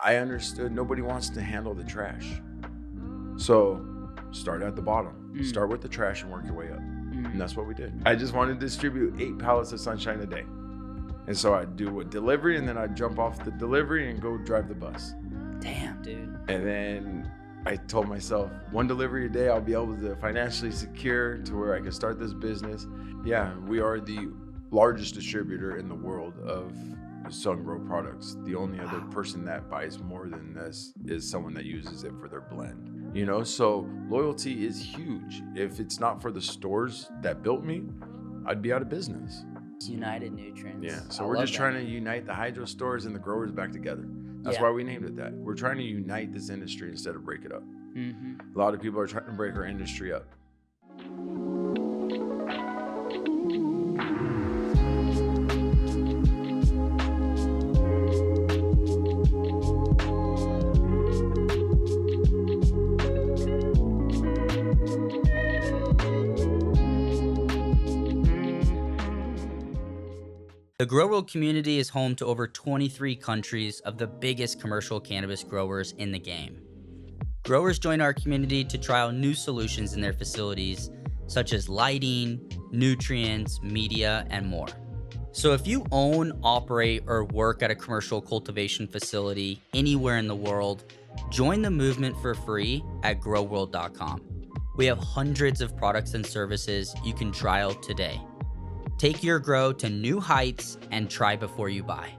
I understood nobody wants to handle the trash. So start at the bottom. Start with the trash and work your way up. And that's what we did. I just wanted to distribute 8 pallets of sunshine a day. And so I'd do a delivery, and then I'd jump off the delivery and go drive the bus. Damn, dude. And then I told myself, 1 delivery a day, I'll be able to financially secure to where I can start this business. Yeah, we are the largest distributor in the world of sun-grow products. The only other person that buys more than this is someone that uses it for their blend. You know, so loyalty is huge. If it's not for the stores that built me, I'd be out of business. United Nutrients. Yeah, so we're just trying to unite the hydro stores and the growers back together. That's why we named it that. We're trying to unite this industry instead of break it up. A lot of people are trying to break our industry up. The Grow World community is home to over 23 countries of the biggest commercial cannabis growers in the game. Growers join our community to trial new solutions in their facilities, such as lighting, nutrients, media, and more. So if you own, operate, or work at a commercial cultivation facility anywhere in the world, join the movement for free at growworld.com. We have hundreds of products and services you can trial today. Take your grow to new heights and try before you buy.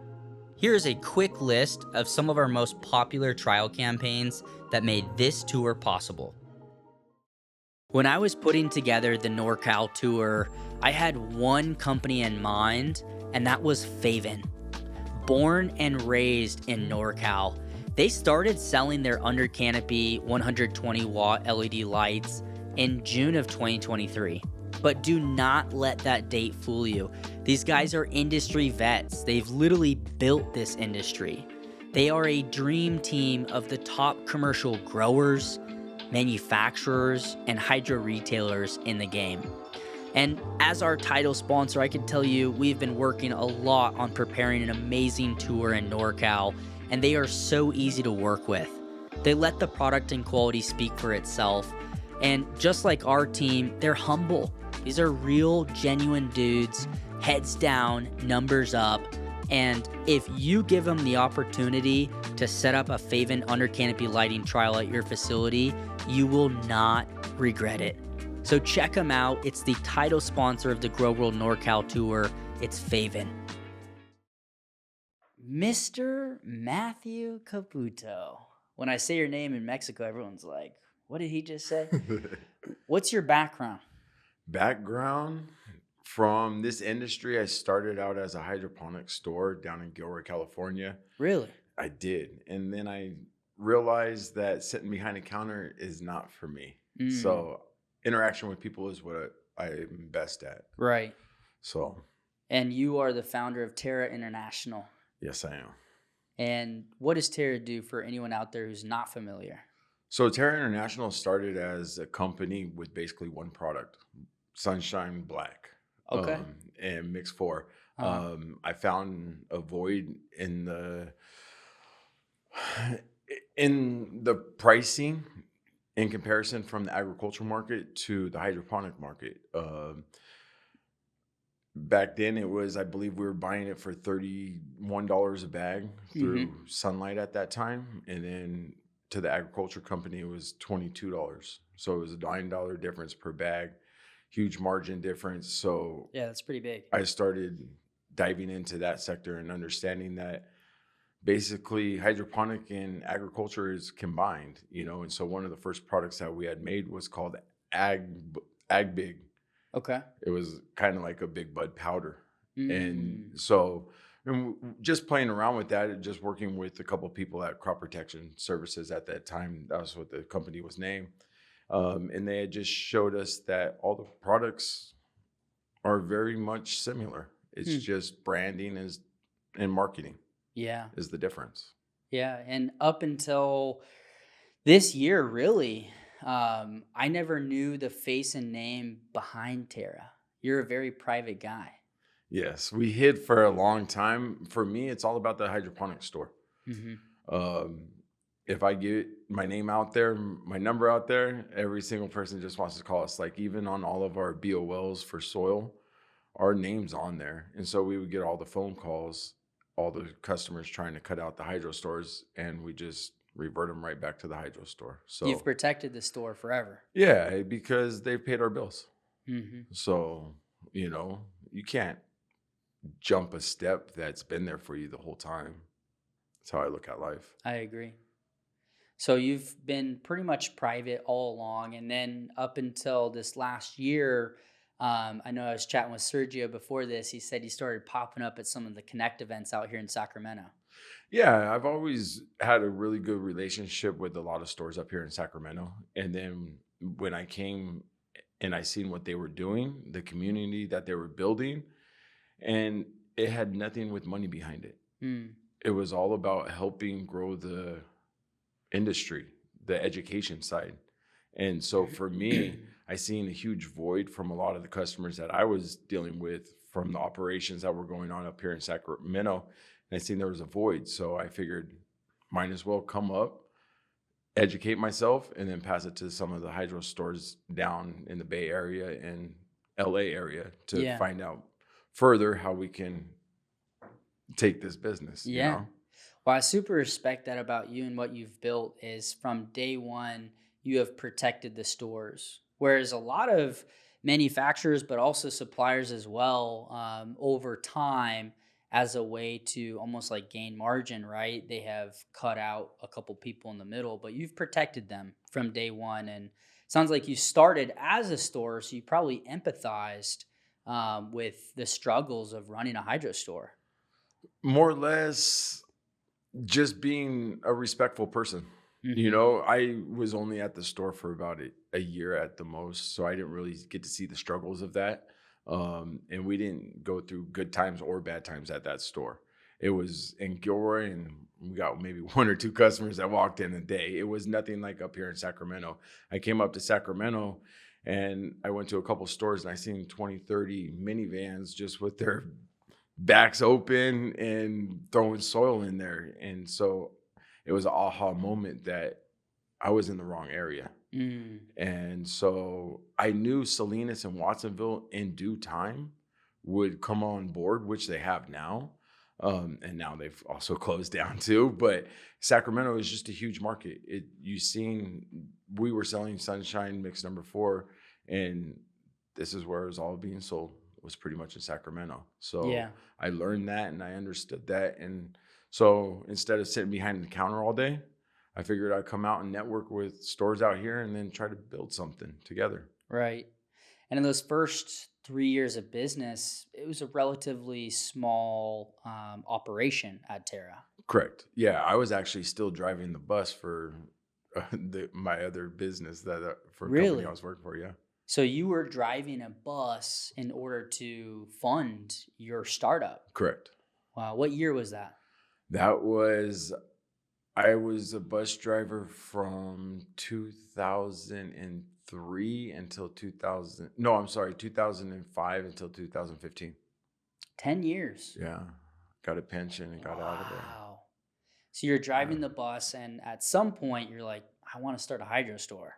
Here's a quick list of some of our most popular trial campaigns that made this tour possible. When I was putting together the NorCal tour, I had one company in mind, and that was Faven. Born and raised in NorCal, they started selling their under canopy 120 watt LED lights in June of 2023. But do not let that date fool you. These guys are industry vets. They've literally built this industry. They are a dream team of the top commercial growers, manufacturers, and hydro retailers in the game. And as our title sponsor, I can tell you we've been working a lot on preparing an amazing tour in NorCal, and they are so easy to work with. They let the product and quality speak for itself. And just like our team, they're humble. These are real, genuine dudes, heads down, numbers up. And if you give them the opportunity to set up a Faven under canopy lighting trial at your facility, you will not regret it. So check them out. It's the title sponsor of the Grow World NorCal Tour. It's Faven. Mr. Matthew Kabuto. When I say your name in Mexico, everyone's like, what did he just say? What's your background? Background from this industry, I started out as a hydroponic store down in Gilroy, California. Really? I did. And then I realized that sitting behind a counter is not for me. So interaction with people is what I'm best at. Right. So. And you are the founder of Terra International. Yes, I am. And what does Terra do for anyone out there who's not familiar? So Terra International started as a company with basically one product, Sunshine Black. Okay. And Mix 4. I found a void in the pricing in comparison from the agricultural market to the hydroponic market. Back then it was, I believe we were buying it for $31 a bag through Sunlight at that time. And then to the agriculture company, it was $22. So it was a $9 difference per bag, huge margin difference. So yeah, that's pretty big. I started diving into that sector and understanding that basically hydroponic and agriculture is combined, you know. And so one of the first products that we had made was called Ag Big. Okay. It was kind of like a big bud powder. And so just playing around with that, and just working with a couple of people at Crop Protection Services at that time, that was what the company was named. And they had just showed us that all the products are very much similar. It's just branding and marketing. Yeah. Is the difference. Yeah. And up until this year, really, I never knew the face and name behind Terra. You're a very private guy. Yes, we hid for a long time. For me, it's all about the hydroponic store. Um, if I get my name out there, my number out there, every single person just wants to call us. Like even on all of our BOLs for soil, our name's on there. And so we would get all the phone calls, all the customers trying to cut out the hydro stores, and we just revert them right back to the hydro store. You've So protected the store forever. yeah, because they've paid our bills. Hmm. So, you can't jump a step that's been there for you the whole time. That's how I look at life. I agree. So you've been pretty much private all along, and then up until this last year, I know I was chatting with Sergio before this. He said he started popping up at some of the Connect events out here in Sacramento. Yeah, I've always had a really good relationship with a lot of stores up here in Sacramento. And then when I came and I seen what they were doing, the community that they were building, and it had nothing with money behind it. Mm. It was all about helping grow the industry, the education side. And so for me, I seen a huge void from a lot of the customers that I was dealing with from the operations that were going on up here in Sacramento. And I seen there was a void. So I figured might as well come up, educate myself, and then pass it to some of the hydro stores down in the Bay Area and LA area to Yeah. find out further how we can take this business, Yeah. Well, I super respect that about you, and what you've built is from day one, you have protected the stores. Whereas a lot of manufacturers, but also suppliers as well, over time, as a way to almost like gain margin, right? They have cut out a couple people in the middle, but you've protected them from day one. And it sounds like you started as a store, so you probably empathized with the struggles of running a hydro store. More or less just being a respectful person. Hmm. I was only at the store for about a year at the most, so I didn't really get to see the struggles of that. And we didn't go through good times or bad times at that store. It was in Gilroy, and we got maybe one or two customers that walked in a day. It was nothing like up here in Sacramento. I came up to Sacramento and I went to a couple stores and I seen 20, 30 minivans just with their backs open and throwing soil in there. And so it was an aha moment that I was in the wrong area. Mm. And so I knew Salinas and Watsonville in due time would come on board, which they have now. And now they've also closed down too. But Sacramento is just a huge market. We were selling Sunshine Mix number 4, and this is where it was all being sold, was pretty much in Sacramento. So Yeah. I learned that and I understood that. And so instead of sitting behind the counter all day, I figured I'd come out and network with stores out here and then try to build something together. Right. And in those first 3 years of business, it was a relatively small operation at Terra. Correct. Yeah, I was actually still driving the bus for my other business for a company I Really? was working for. Yeah, So you were driving a bus in order to fund your startup. correct. Wow. What year was that? That was I was a bus driver from 2003 until 2000. No, I'm sorry, 2005 until 2015. 10 years. Yeah, got a pension and got out of there. Wow. So you're Yeah. driving the bus, and at some point, you're like, I want to start a hydro store.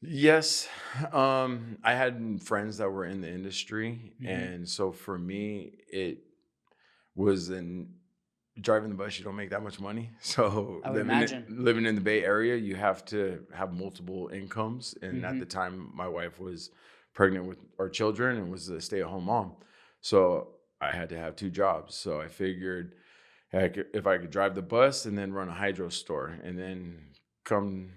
Yes, I had friends that were in the industry, Hmm. and so for me, it was in driving the bus. You don't make that much money, so I would imagine. living in the Bay Area, you have to have multiple incomes. And at the Hmm. time, my wife was pregnant with our children and was a stay-at-home mom, so I had to have 2 jobs. So I figured if I could drive the bus and then run a hydro store, and then come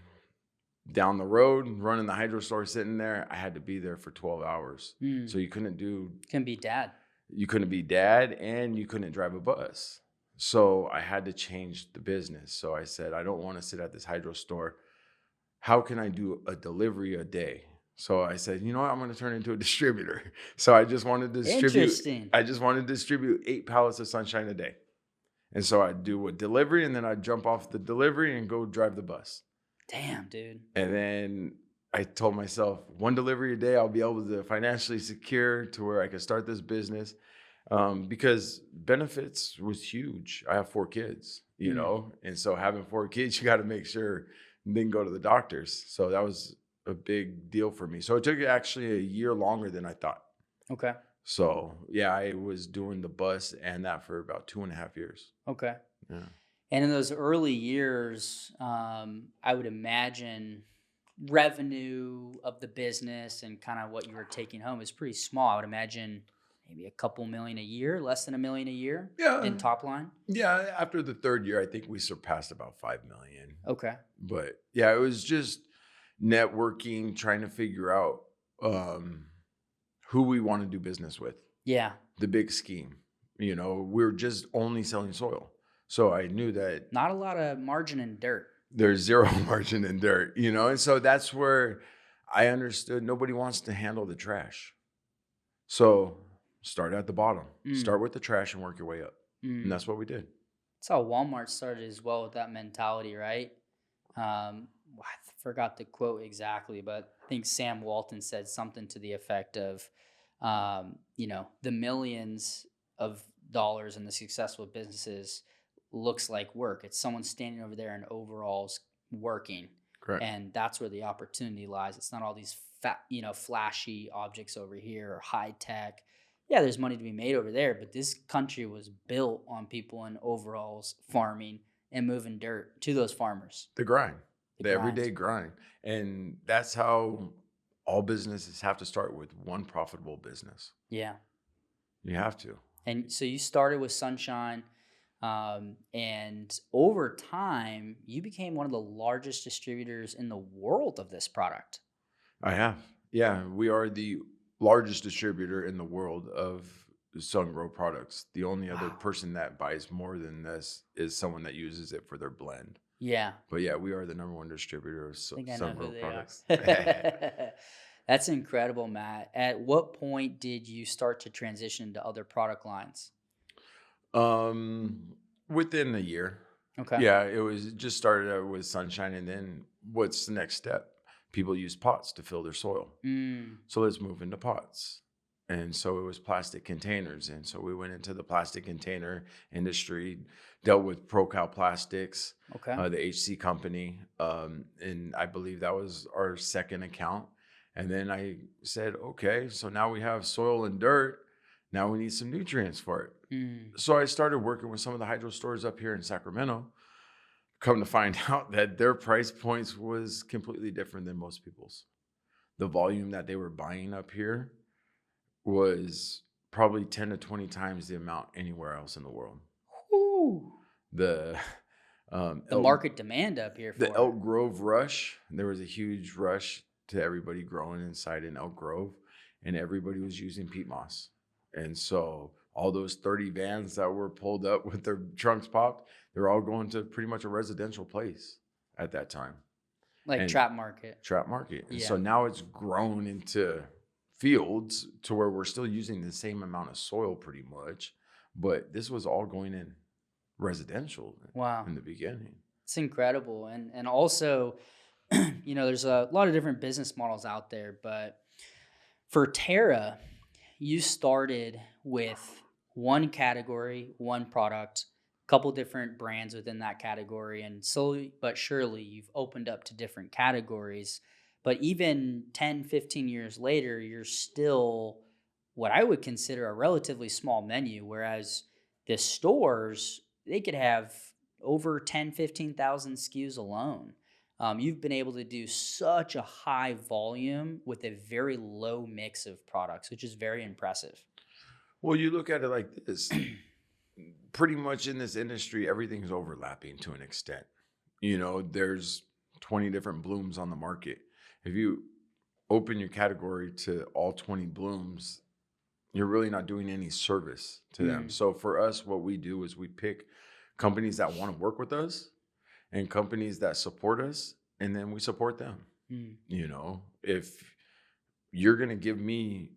down the road and running the hydro store sitting there, I had to be there for 12 hours. So Mm. Can be dad. you couldn't be dad and you couldn't drive a bus. So I had to change the business. So I said, I don't want to sit at this hydro store. How can I do a delivery a day? So I said, you know what? I'm going to turn into a distributor. So Interesting. I just wanted to distribute 8 pallets of Sunshine a day. And so I'd do a delivery and then I'd jump off the delivery and go drive the bus. Damn, dude. And then I told myself, one delivery a day, I'll be able to financially secure to where I could start this business. Because benefits was huge. I have 4 kids. Mm. And so having 4 kids, you got to make sure and then go to the doctors. So that was a big deal for me. So it took actually a year longer than I thought. Okay. So yeah, I was doing the bus and that for about 2.5 years. Okay. Yeah. And in those early years, I would imagine revenue of the business and kind of what you were taking home is pretty small. I would imagine maybe a couple million a year, less than a million a year in Yeah. top line. Yeah. After the third year, I think we surpassed about 5 million. Okay. But yeah, it was just networking, trying to figure out um, who we want to do business with, Yeah. the big scheme. We're just only selling soil. So I knew that Not a lot of margin in dirt. there's zero margin in dirt, and so that's where I understood nobody wants to handle the trash. So start at the bottom, Mm, start with the trash and work your way up. And mm. that's what we did. That's how Walmart started as well with that mentality, right? Forgot the quote exactly, but I think Sam Walton said something to the effect of, the millions of dollars in the successful businesses looks like work. It's someone standing over there in overalls working, Correct. and that's where the opportunity lies. It's not all these flashy objects over here or high tech. Yeah, there's money to be made over there, but this country was built on people in overalls farming and moving dirt to those farmers. The grind, The the grind. everyday grind. And that's how all businesses have to start with one profitable business. Yeah. You have to. And so you started with Sunshine, and over time, you became one of the largest distributors in the world of this product. I have. Yeah, we are the largest distributor in the world of sun grow products. The only other Wow. person that buys more than this is someone that uses it for their blend. Yeah. But yeah, we are the number one distributor of I think I know sun who grow they are. products. That's incredible, Matt. At what point did you start to transition to other product lines? um, Within a year. Okay. Yeah, it just started out with sunshine, and then what's the next step? People use pots to fill their soil. Mm, So let's move into pots. And so it was plastic containers. And so we went into the plastic container industry, dealt with ProCal Plastics, okay. the HC company. And I believe that was our second account. And then I said, okay, so now we have soil and dirt. Now we need some nutrients for it. Mm, So I started working with some of the hydro stores up here in Sacramento. Come to find out that their price points was completely different than most people's. The volume that they were buying up here was probably 10 to 20 times the amount anywhere else in the world. whew. The The market demand up here the for it. Elk Grove rush, there was a huge rush to everybody growing inside in Elk Grove, and everybody was using peat moss. And so all those 30 vans that were pulled up with their trunks popped, they're all going to pretty much a residential place at that time. Like And trap market. trap market. And so Yeah. now it's grown into fields to where we're still using the same amount of soil pretty much, but this was all going in residential Wow. in the beginning. It's incredible. And also, there's a lot of different business models out there, but for Terra, you started with one category, one product, a couple different brands within that category, and slowly but surely you've opened up to different categories. But even 10, 15 years later, you're still what I would consider a relatively small menu, whereas the stores, they could have over 10, 15,000 SKUs alone. You've been able to do such a high volume with a very low mix of products, which is very impressive. Well, you look at it like this, pretty much in this industry, everything's overlapping to an extent. There's 20 different blooms on the market. If you open your category to all 20 blooms, you're really not doing any service to them. Mm, So for us, what we do is we pick companies that want to work with us and companies that support us, and then we support them. mm. If you're going to give me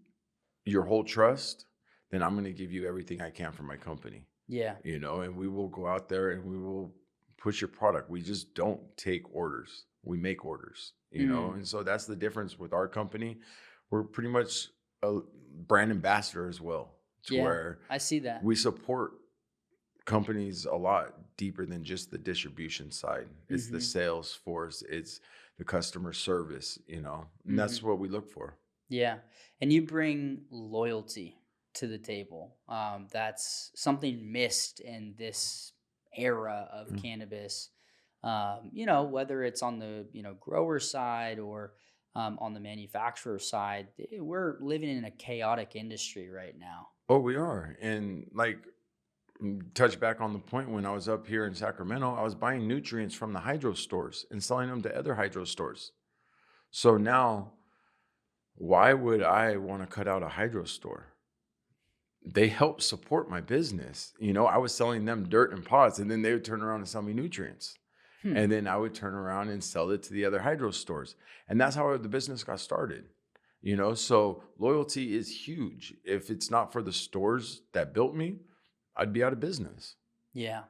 your whole trust, then I'm going to give you everything I can for my company, Yeah. and we will go out there and we will push your product. We just don't take orders. We make orders, Mm, and so that's the difference with our company. We're pretty much a brand ambassador as well, to yeah. where I see that. we support companies a lot deeper than just the distribution side. It's the Mhm. sales force, it's the customer service, and that's Mhm. what we look for. Yeah, and you bring loyalty to the table. That's something missed in this era of Yeah. cannabis. Whether it's on the grower side or on the manufacturer side, we're living in a chaotic industry right now. Oh, we are. And like, touch back on the point when I was up here in Sacramento, I was buying nutrients from the hydro stores and selling them to other hydro stores. So now, why would I want to cut out a hydro store? They help support my business. I was selling them dirt and pots, and then they would turn around and sell me nutrients. Hmm. And then I would turn around and sell it to the other hydro stores. And that's how the business got started. So loyalty is huge. If it's not for the stores that built me, I'd be out of business. Yeah.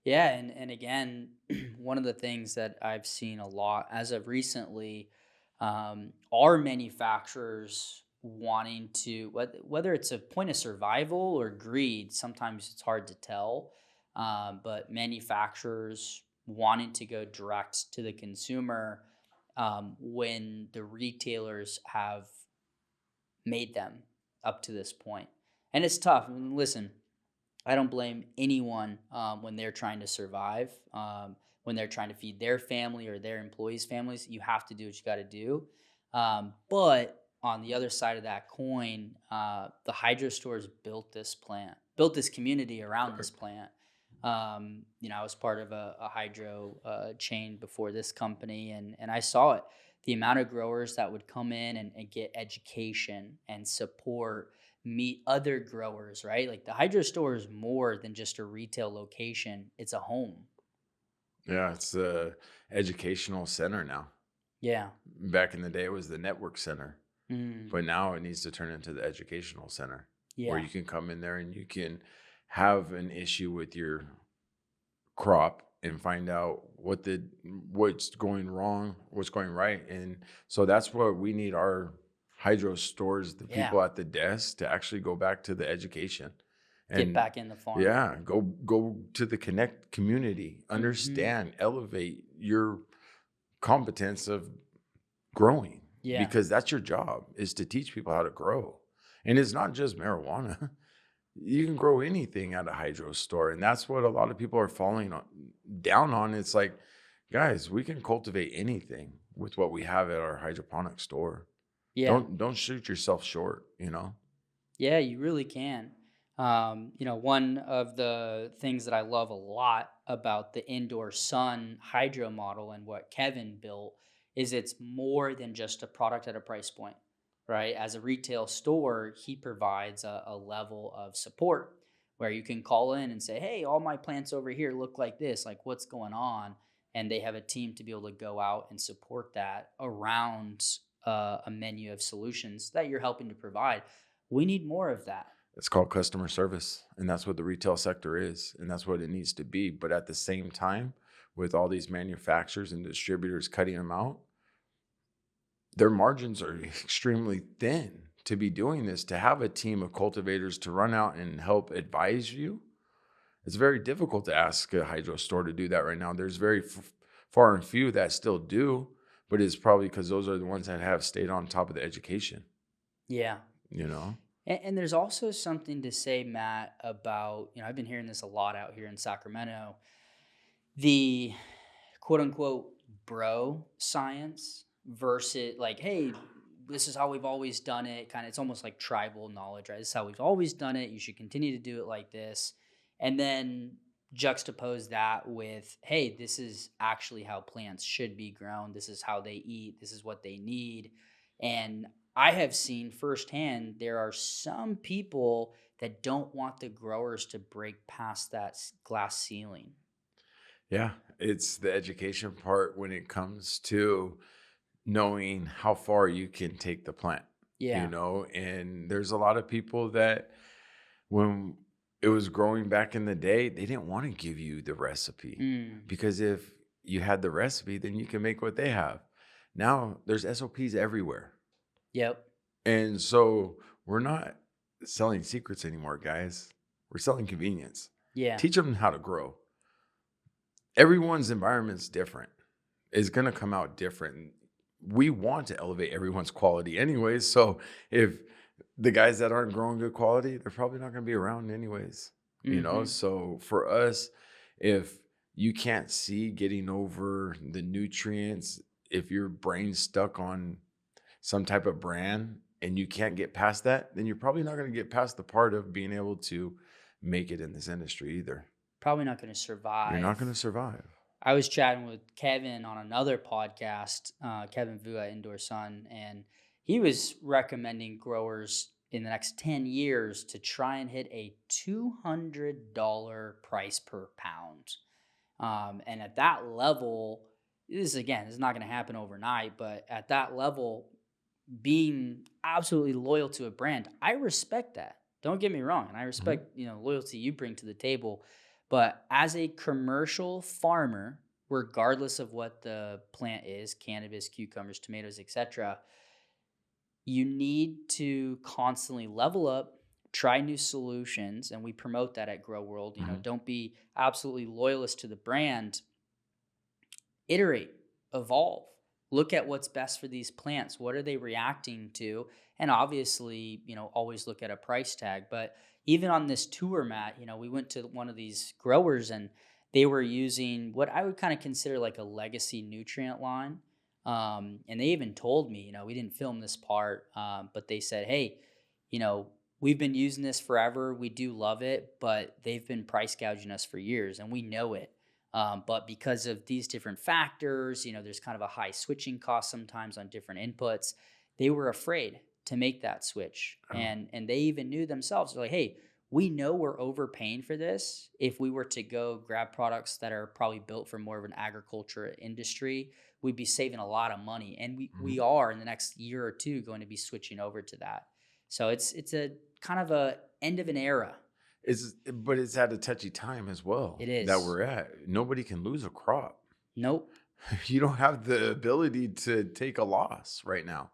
Yeah, and again, one of the things that I've seen a lot as of recently are manufacturers wanting to whether it's a point of survival or greed. Sometimes it's hard to tell, but manufacturers wanting to go direct to the consumer when the retailers have made them up to this point, and it's tough. I mean, listen, I don't blame anyone when they're trying to survive, when they're trying to feed their family or their employees' families. You have to do what you got to do. But on the other side of that coin, the hydro stores built this community around this plant. I was part of a hydro chain before this company, and I saw it. The amount of growers that would come in and get education and support, meet other growers, right? Like the hydro store is more than just a retail location, it's a home. Yeah, it's a educational center now. Yeah. Back in the day, it was the network center, Mm, but now it needs to turn into the educational center where yeah. you can come in there and you can have an issue with your crop and find out what's going wrong, what's going right. And so that's what we need our hydro stores, the Yeah. people at the desk to actually go back to the education. Get And back in the farm. yeah, go to the connect community, Hmm. understand, elevate your competence of growing, Yeah. because that's your job, is to teach people how to grow. And it's not just marijuana. You can grow anything at a hydro store, and that's what a lot of people are down on. It's like, guys, we can cultivate anything with what we have at our hydroponic store. Yeah. Don't shoot yourself short. Yeah, you really can. One of the things that I love a lot about the indoor sun hydro model and what Kevin built is it's more than just a product at a price point, right? As a retail store, he provides a level of support where you can call in and say, hey, all my plants over here look like this, like what's going on? And they have a team to be able to go out and support that around a menu of solutions that you're helping to provide. We need more of that. It's called customer service, and that's what the retail sector is, and that's what it needs to be. But at the same time, with all these manufacturers and distributors cutting them out, their margins are extremely thin to be doing this. To have a team of cultivators to run out and help advise you, it's very difficult to ask a hydro store to do that right now. There's very far and few that still do, but it's probably because those are the ones that have stayed on top of the education, Yeah. you know? And there's also something to say, Matt, about, I've been hearing this a lot out here in Sacramento, the quote unquote bro science versus like, hey, this is how we've always done it. Kind of, it's almost like tribal knowledge, right? This is how we've always done it. You should continue to do it like this. And then juxtapose that with, hey, this is actually how plants should be grown. This is how they eat. This is what they need. And I have seen firsthand there are some people that don't want the growers to break past that glass ceiling. Yeah, it's the education part when it comes to knowing how far you can take the plant. Yeah. And there's a lot of people that when it was growing back in the day, they didn't want to give you the recipe, Mm. because if you had the recipe, then you can make what they have. Now there's SOPs everywhere. Yep. And so we're not selling secrets anymore, guys. We're selling convenience. Yeah. Teach them how to grow. everyone's environment's different. It's going to come out different. We want to elevate everyone's quality anyways. So if the guys that aren't growing good quality, they're probably not going to be around anyways, you know? Mm-hmm. So for us, if you can't see getting over the nutrients, if your brain's stuck on some type of brand and you can't get past that, then you're probably not going to get past the part of being able to make it in this industry either. Probably not going to You're not survive. going to survive. I was chatting with Kevin on another podcast, Kevin Vu at Indoor Sun, and he was recommending growers in the next 10 years to try and hit a $200 price per pound. And at that level, this is not going to happen overnight, but at that level, being absolutely loyal to a brand, I respect that. Don't get me wrong, and I Mhm. respect loyalty you bring to the table. But as a commercial farmer, regardless of what the plant is, cannabis, cucumbers, tomatoes, etc., you need to constantly level up, try new solutions, and we promote that at Grow World. Mhm. Don't be absolutely loyalist to the brand, iterate, evolve, look at what's best for these plants. What are they reacting to? And obviously, always look at a price tag. But even on this tour, Matt, we went to one of these growers and they were using what I would kind of consider like a legacy nutrient line. And they even told me, we didn't film this part, but they said, hey, you know, we've been using this forever. We do love it, but they've been price gouging us for years and we know it. But because of these different factors, there's kind of a high switching cost sometimes on different inputs. They were afraid to make that switch, Oh. and they even knew themselves. They're like, "Hey, we know we're overpaying for this. If we were to go grab products that are probably built for more of an agriculture industry, we'd be saving a lot of money, and we Mhm. are in the next year or two going to be switching over to that. So it's a kind of a end of an era. But it's at a touchy time as well It that is. we're at. Nobody can lose a crop. Nope. You don't have the ability to take a loss right now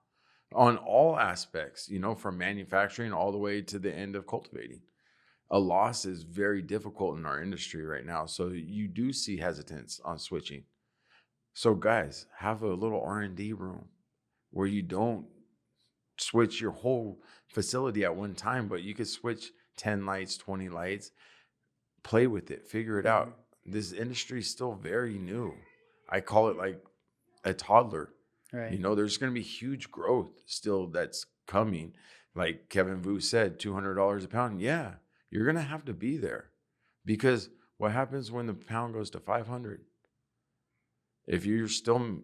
on all aspects, from manufacturing all the way to the end of cultivating. A loss is very difficult in our industry right now. So you do see hesitance on switching. So guys, have a little R&D room where you don't switch your whole facility at one time, but you could switch 10 lights, 20 lights, play with it, figure it Hmm. out. This industry is still very new. I call it like a toddler. Right. There's going to be huge growth still that's coming. Like Kevin Vu said, $200 a pound. Yeah, you're going to have to be there because what happens when the pound goes to 500? If you're still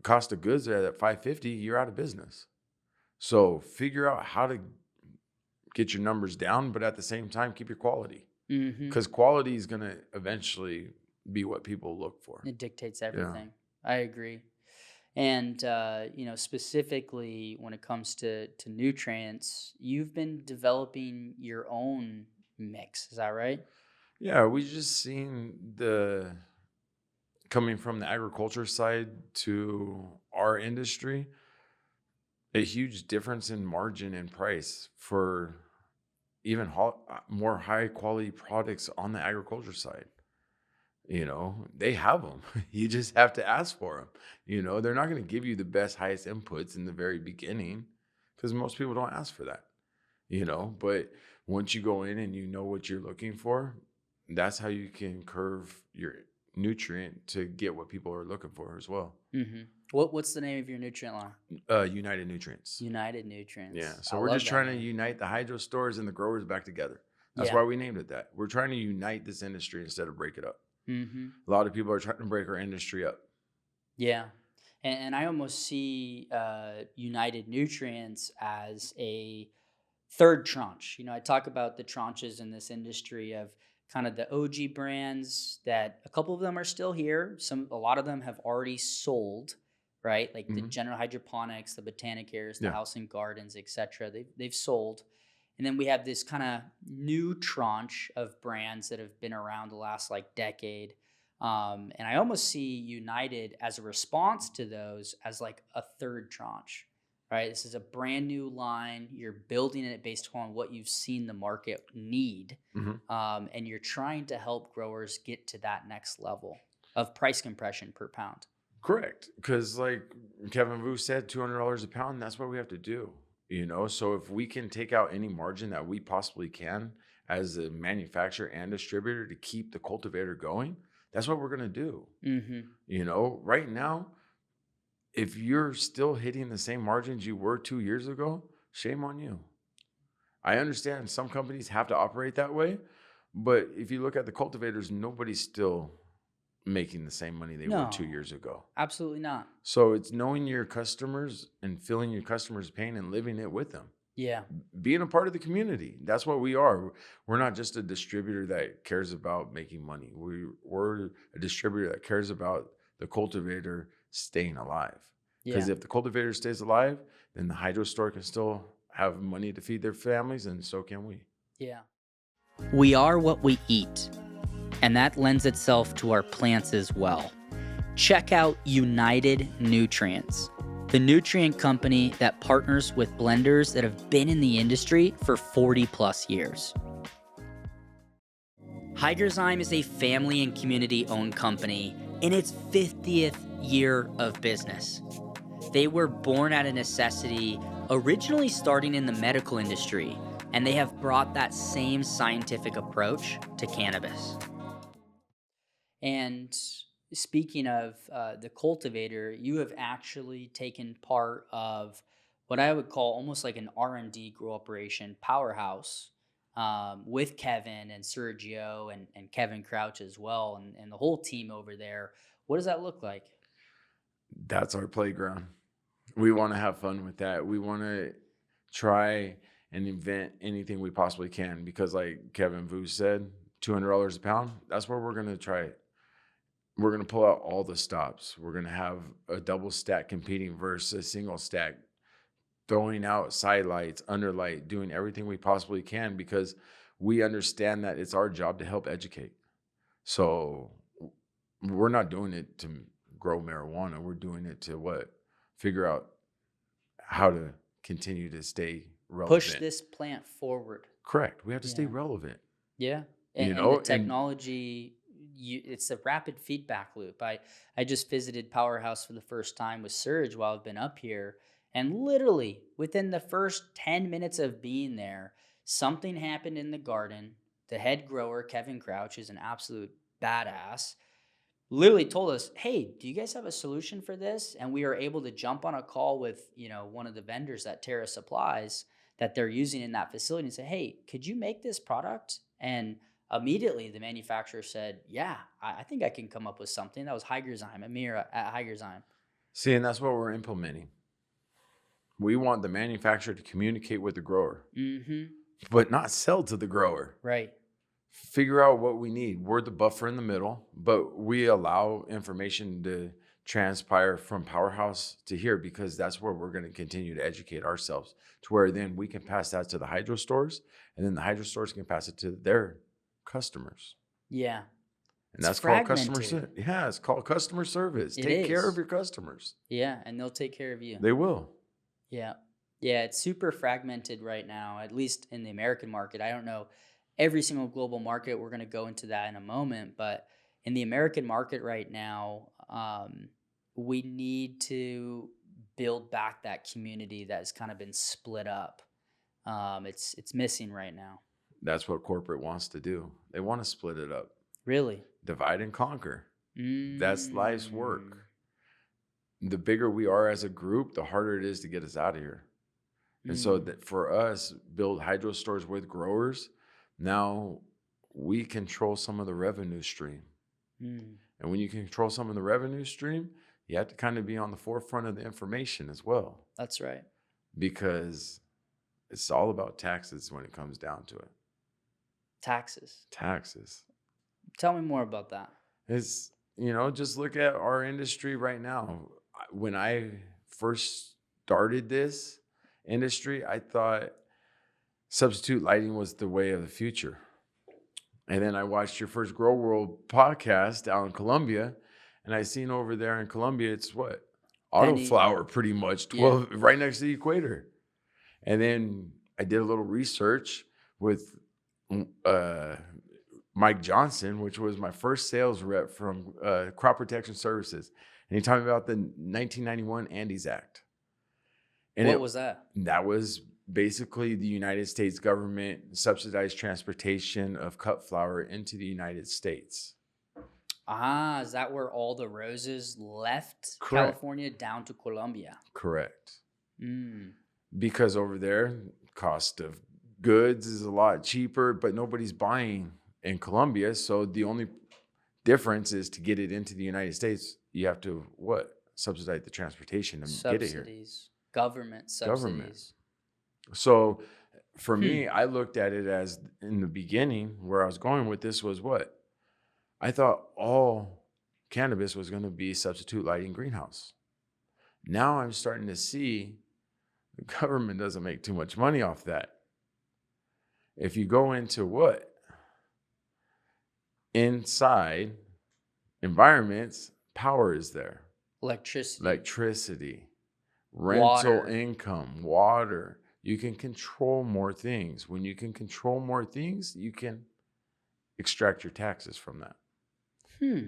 cost of goods at 550, you're out of business. So figure out how to get your numbers down, but at the same time, keep your quality Hmm. because quality is going to eventually be what people look for. It dictates Yeah. everything. I agree. And specifically when it comes to nutrients, you've been developing your own mix. Is that right? Yeah. We just seen the coming from the agriculture side to our industry, a huge difference in margin and price for even more high quality products on the agriculture side. They have them. You just have to ask for them. They're not going to give you the best, highest inputs in the very beginning because most people don't ask for that, but once you go in and you know what you're looking for, that's how you can curve your nutrient to get what people are looking for as well. Hmm. What's the name of your nutrient line? United Nutrients. United Yeah. Nutrients. I So we're love just that trying to name. unite the hydro stores and the growers back together. That's Yeah. why we named it that. We're trying to unite this industry instead of break it up. Hmm. A lot of people are trying to break our industry up. Yeah. And I almost see United Nutrients as a third tranche. I talk about the tranches in this industry of kind of the OG brands that a couple of them are still here. A lot of them have already sold, right? Like the Hmm. General Hydroponics, the Botanicairs, the Yeah. House and Gardens, etc. They've sold. And then we have this kind of new tranche of brands that have been around the last like decade. And I almost see United as a response to those as like a third tranche, right? This is a brand new line. You're building it based on what you've seen the market need, Hmm. and you're trying to help growers get to that next level. of price compression per pound. Correct. Because like Kevin Vu said, $200 a pound, that's what we have to do. So if we can take out any margin that we possibly can as a manufacturer and distributor to keep the cultivator going, that's what we're going to do. Right now, if you're still hitting the same margins you were 2 years ago, shame on you. I understand some companies have to operate that way, but if you look at the cultivators, nobody's still making the same money they were 2 No, years ago. absolutely not. So it's knowing your customers and feeling your customers' pain and living it with them. Yeah. Being a part of the community. That's what we are. We're not just a distributor that cares about making money. We're a distributor that cares about the cultivator staying alive. Because Yeah. if the cultivator stays alive, then the hydro store can still have money to feed their families, and so can we. Yeah. We are what we eat, and that lends itself to our plants as well. Check out United Nutrients, the nutrient company that partners with blenders that have been in the industry for 40 plus years. Hygrozyme is a family and community-owned company in its 50th year of business. They were born out of necessity, originally starting in the medical industry, and they have brought that same scientific approach to cannabis. And speaking of the cultivator, you have actually taken part of what I would call almost like an R&D grow operation powerhouse with Kevin and Sergio and Kevin Crouch as well, and the whole team over there. What does that look like? That's our playground. We want to have fun with that. We want to try and invent anything we possibly can because, like Kevin Vu said, $200 a pound, that's where we're going to try it. We're going to pull out all the stops. We're going to have a double stack competing versus a single stack, throwing out side lights, under light, doing everything we possibly can because we understand that it's our job to help educate. So we're not doing it to grow marijuana. We're doing it to figure out how to continue to stay relevant. Push this plant forward. Correct. We have to stay relevant. Yeah. And the technology, it's a rapid feedback loop. I just visited Powerhouse for the first time with Serge while I've been up here. And literally within the first 10 minutes of being there, something happened in the garden. The head grower, Kevin Crouch, who's an absolute badass, literally told us, hey, do you guys have a solution for this? And we are able to jump on a call with, one of the vendors that Terra supplies that they're using in that facility and say, hey, could you make this product? And immediately the manufacturer said, yeah, I think I can come up with something. That was Hygrozyme, Amir at Hygrozyme. See, and that's what we're implementing. We want the manufacturer to communicate with the grower, but not sell to the grower. Right. Figure out what we need. We're the buffer in the middle, but we allow information to transpire from Powerhouse to here because that's where we're going to continue to educate ourselves to where then we can pass that to the hydro stores and then the hydro stores can pass it to their customers. Yeah. And that's called customer service. Yeah, it's called customer service. Take care of your customers. Yeah, and they'll take care of you. They will. Yeah. Yeah, it's super fragmented right now, at least in the American market. I don't know every single global market. We're going to go into that in a moment. But in the American market right now, we need to build back that community that has kind of been split up. It's missing right now. That's what corporate wants to do. They want to split it up. Really? Divide and conquer. That's life's work. The bigger we are as a group, the harder it is to get us out of here. And so that for us, build hydro stores with growers, now we control some of the revenue stream. And when you control some of the revenue stream, you have to kind of be on the forefront of the information as well. That's right. Because it's all about taxes when it comes down to it. Taxes. Tell me more about that. It's, just look at our industry right now. When I first started this industry, I thought substitute lighting was the way of the future. And then I watched your first Grow World podcast out in Colombia, and I seen over there in Colombia, it's what? Autoflower, pretty much, 12 right next to the equator. And then I did a little research with Mike Johnson, which was my first sales rep from Crop Protection Services. And he told me about the 1991 Andes Act. And What was that? that was basically the United States government subsidized transportation of cut flour into the United States. Ah, is that where all the roses left Correct. California down to Colombia? Correct. Mm. Because over there, cost of goods is a lot cheaper, but nobody's buying in Colombia. So the only difference is to get it into the United States, you have to subsidize the transportation to get it here. Subsidies, government subsidies. So for me, I looked at it as, in the beginning, where I was going with this was what? I thought all cannabis was going to be substitute lighting greenhouse. Now I'm starting to see the government doesn't make too much money off that. If you go into inside environments, power is there. Electricity, rental income, water. You can control more things. When you can control more things, you can extract your taxes from that.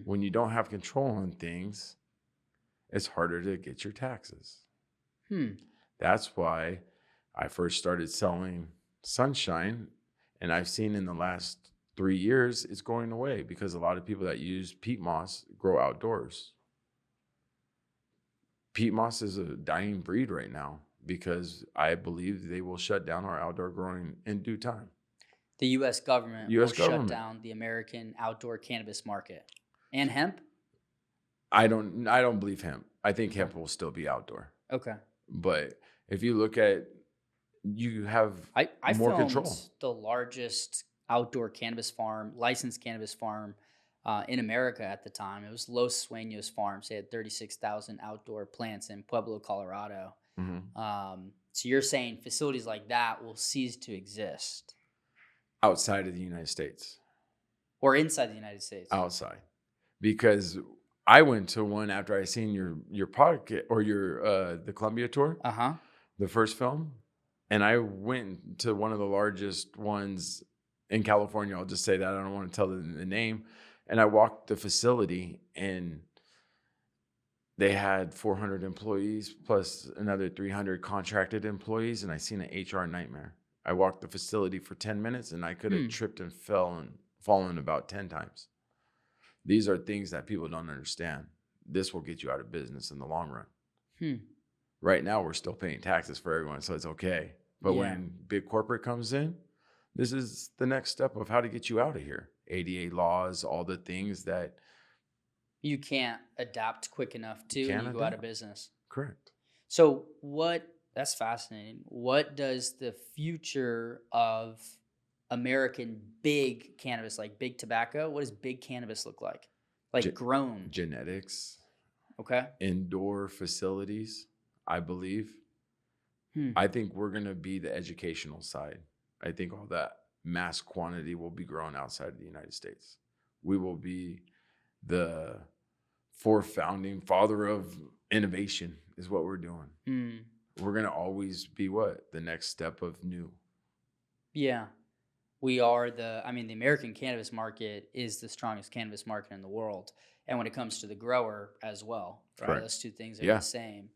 When you don't have control on things, it's harder to get your taxes. That's why I first started selling Sunshine, and I've seen in the last 3 years it's going away because a lot of people that use peat moss grow outdoors. Peat moss is a dying breed right now because I believe they will shut down our outdoor growing in due time. The U.S. government will shut down the American outdoor cannabis market. And hemp? I don't believe hemp. I think hemp will still be outdoor. Okay. But if you look at, you have more control. The largest outdoor cannabis farm, licensed cannabis farm in America at the time. It was Los Sueños Farms. They had 36,000 outdoor plants in Pueblo, Colorado. So you're saying facilities like that will cease to exist? Outside of the United States. Or inside the United States? Outside. Because I went to one after I seen your podcast or your the Columbia tour, the first film, and I went to one of the largest ones in California. I'll just say that, I don't want to tell the name. And I walked the facility, and they had 400 employees plus another 300 contracted employees, and I seen an HR nightmare. I walked the facility for 10 minutes, and I could have tripped and fallen about 10 times. These are things that people don't understand. This will get you out of business in the long run. Right now, we're still paying taxes for everyone, so it's okay. But when big corporate comes in, this is the next step of how to get you out of here. ADA laws, all the things that you can't adapt quick enough to, and you go out of business. Correct. So that's fascinating. What does the future of American big cannabis, like big tobacco, what does big cannabis look like? Like grown? Genetics. Okay. Indoor facilities, I believe. I think we're going to be the educational side. I think all that mass quantity will be grown outside of the United States. We will be the founding father of innovation is what we're doing. We're going to always be the next step of new. Yeah. We are the American cannabis market is the strongest cannabis market in the world. And when it comes to the grower as well, right? Correct. Those two things are the same.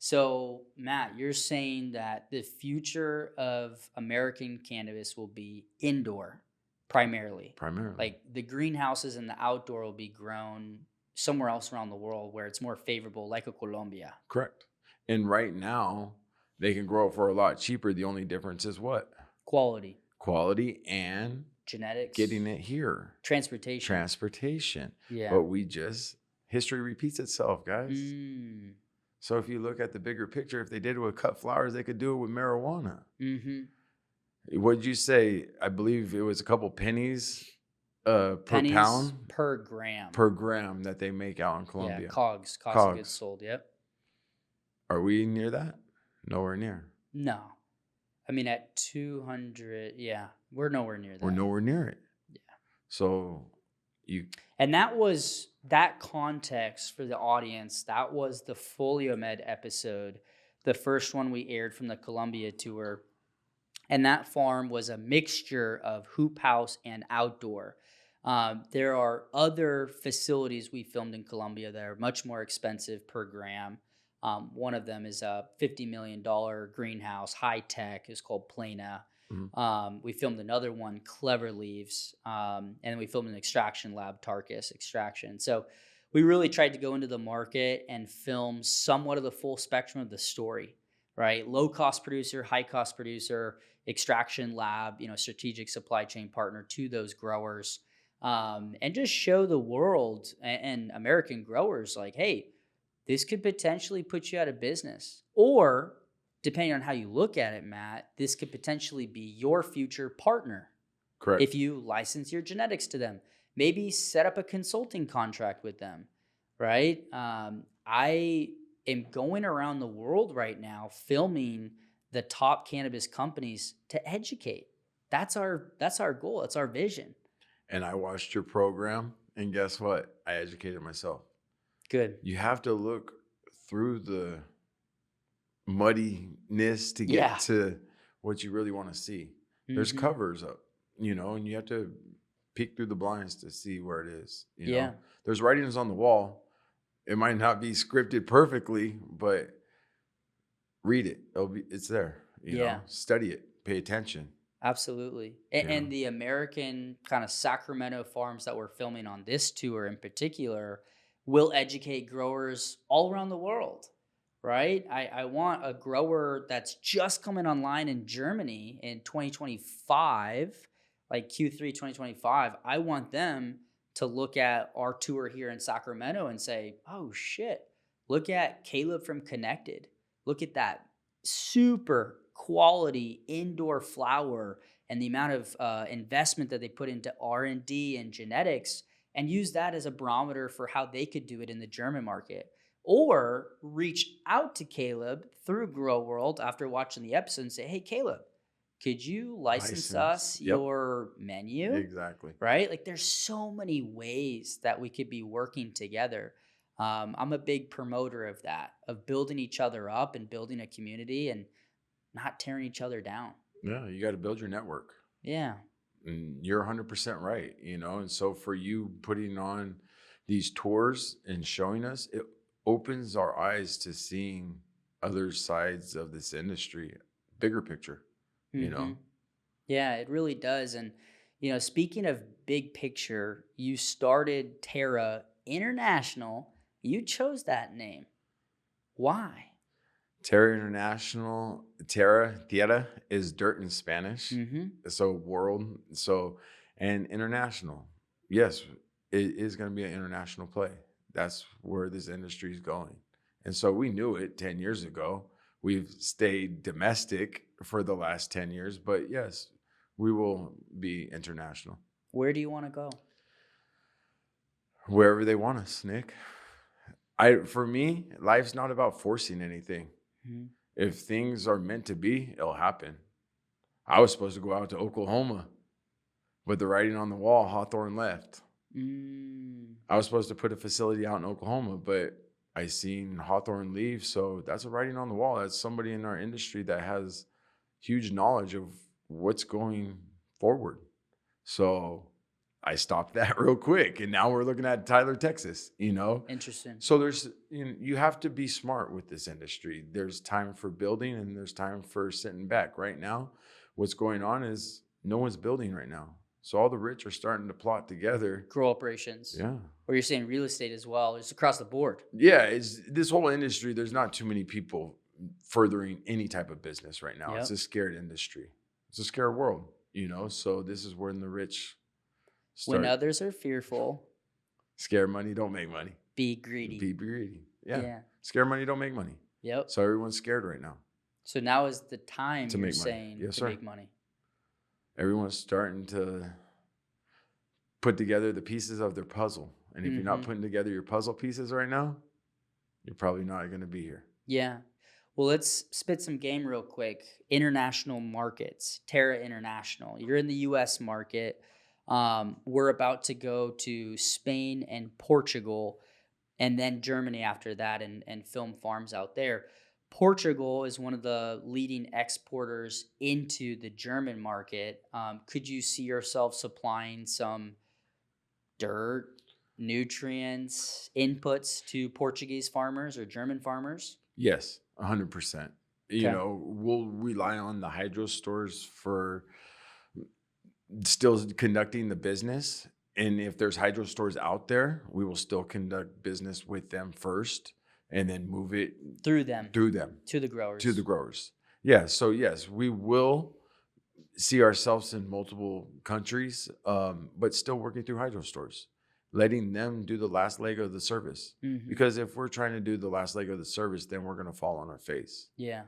So, Matt, you're saying that the future of American cannabis will be indoor primarily. Like the greenhouses and the outdoor will be grown somewhere else around the world where it's more favorable, like a Colombia. Correct. And right now, they can grow it for a lot cheaper. The only difference is what? Quality and genetics, getting it here. Transportation. Yeah. But history repeats itself, guys. So if you look at the bigger picture, if they did it with cut flowers, they could do it with marijuana. What did you say? I believe it was a couple pennies per pound? Per gram. Per gram that they make out in Colombia. Yeah, cost of goods sold, yep. Are we near that? Nowhere near. No. At 200, we're nowhere near that. We're nowhere near it. Yeah. So and that context for the audience, that was the FolioMed episode, the first one we aired from the Columbia tour. And that farm was a mixture of hoop house and outdoor. There are other facilities we filmed in Colombia that are much more expensive per gram. One of them is a $50 million greenhouse, high tech, is called Plana. Mhm. We filmed another one, Clever Leaves, and we filmed an extraction lab, Tarkus Extraction. So we really tried to go into the market and film somewhat of the full spectrum of the story, right? Low cost producer, high cost producer, extraction lab, strategic supply chain partner to those growers, and just show the world and American growers like, hey, this could potentially put you out of business. Or, depending on how you look at it, Matt, this could potentially be your future partner Correct. if you license your genetics to them. Maybe set up a consulting contract with them, right? I am going around the world right now filming the top cannabis companies to educate. That's our goal. That's our vision. And I watched your program, and guess what? I educated myself. Good. You have to look through the muddiness to get Yeah. to what you really want to see. There's Hmm. covers up, and you have to peek through the blinds to see where it is. Yeah. There's writings on the wall. It might not be scripted perfectly, but read it. It's there. Yeah. Study it, pay attention. Absolutely. Yeah. And the American kind of Sacramento farms that we're filming on this tour in particular will educate growers all around the world, right? I want a grower that's just coming online in Germany in 2025, like Q3 2025. I want them to look at our tour here in Sacramento and say, oh shit, look at Caleb from Connected. Look at that super quality indoor flower and the amount of investment that they put into R&D and genetics, and use that as a barometer for how they could do it in the German market. Or reach out to Caleb through Grow World after watching the episode and say, hey, Caleb, could you license License. us Yep. your menu? Exactly. Right? Like there's so many ways that we could be working together. I'm a big promoter of that, of building each other up and building a community and not tearing each other down. Yeah, you got to build your network. Yeah. And you're 100% right. And so for you putting on these tours and showing us, it opens our eyes to seeing other sides of this industry, bigger picture, you Hmm. know? Yeah, it really does. And, speaking of big picture, you started Terra International. You chose that name. Why? Terra International, Tierra is dirt in Spanish. Hmm. So world, and international. Yes, it is going to be an international play. That's where this industry is going. And so we knew it 10 years ago. We've stayed domestic for the last 10 years, but yes, we will be international. Where do you want to go? Wherever they want us, Nick. For me, life's not about forcing anything. Mhm. If things are meant to be, it'll happen. I was supposed to go out to Oklahoma, but the writing on the wall, Hawthorne left. Mm, I was supposed to put a facility out in Oklahoma, but I seen Hawthorne leave. So that's a writing on the wall. That's somebody in our industry that has huge knowledge of what's going forward. So I stopped that real quick. And now we're looking at Tyler, Texas. interesting. So you have to be smart with this industry. There's time for building and there's time for sitting back. Right now, what's going on is no one's building right now. So all the rich are starting to plot together. Grow operations. Yeah. Or you're saying real estate as well, just across the board. Yeah, it's this whole industry, there's not too many people furthering any type of business right now. It's Yep. a scared industry. It's a scared world. So this is when the rich When start others are fearful, scared money, don't make money. be greedy. Be greedy. Yeah. Yeah. Scared money, don't make money. Yep. So everyone's scared right now So now is the time to you're make money. saying Yes, to sir. make money. Everyone's starting to put together the pieces of their puzzle. And if you're not Mhm. putting together your puzzle pieces right now, you're probably not going to be here. Yeah. Well, let's spit some game real quick. International markets, Terra International. You're in the US market. We're about to go to Spain and Portugal and then Germany after that and film farms out there. Portugal is one of the leading exporters into the German market. Could you see yourself supplying some dirt, nutrients, inputs to Portuguese farmers or German farmers? Yes, 100%. You Okay. know, we'll rely on the hydro stores for still conducting the business. And if there's hydro stores out there, we will still conduct business with them first and then move it Through them through them to the to the growers. growers. Yeah. So, yes, we will see ourselves in multiple countries, but still working through hydro stores, letting them do the last leg of the service. Mhm. Because if we're trying to do the last leg of the service, then we're going to fall on our face. Yeah.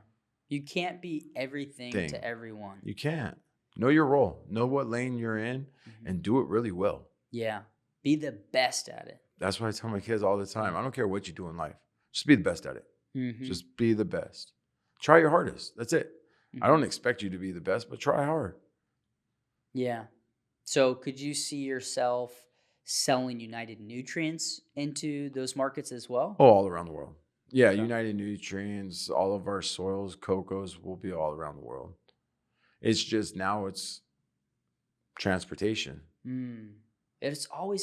You can't be everything to Thing. everyone. You can't. Know your role, know what lane you're in, Mhm. and do it really well. Yeah. Be the best at it. That's what I tell my kids all the time. I don't care what you do in life, just be the best at it. Mhm. Just be the best. Try your hardest. That's it. I Mhm. don't expect you to be the best, but try hard. Yeah. So could you see yourself selling United Nutrients into those markets as well? Oh, all around the world. Yeah, Okay. United Nutrients, all of our soils, cocos will be all around the world. It's just now it's transportation. Mm. It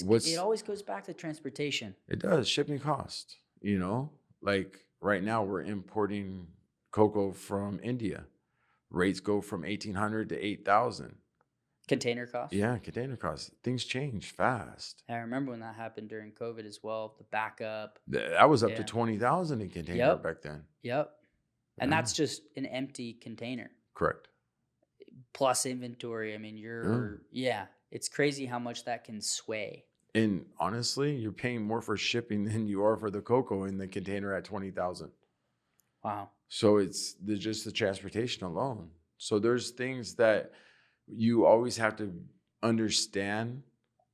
What's always goes back to transportation. it does shipping cost, you know? Like right now we're importing cocoa from India. Rates go from 1800 to 8,000. Container costs. Yeah, container costs. Things change fast. I remember when that happened during COVID as well. The backup. That was up to Yeah. 20,000 in container Yep. back then. Yep. And Yeah, that's just an empty container correct. plus inventory. I mean, Yeah. yeah, it's crazy how much that can sway. And honestly, you're paying more for shipping than you are for the cocoa in the container at 20,000. Wow. So it's just the transportation alone. So there's things that you always have to understand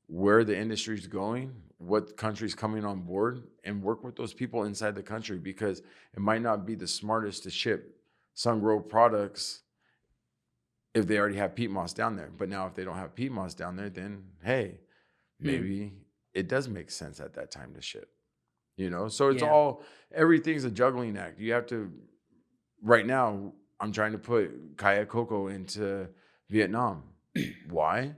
where the industry is going, what country's coming on board, and work with those people inside the country because it might not be the smartest to ship sun grow products if they already have peat moss down there. But now if they don't have peat moss down there, then hey, Hmm. maybe it does make sense at that time to ship. You know, so it's Yeah. all everything's a juggling act. You have to right now. I'm trying to put Kaya Coco into Vietnam. Why?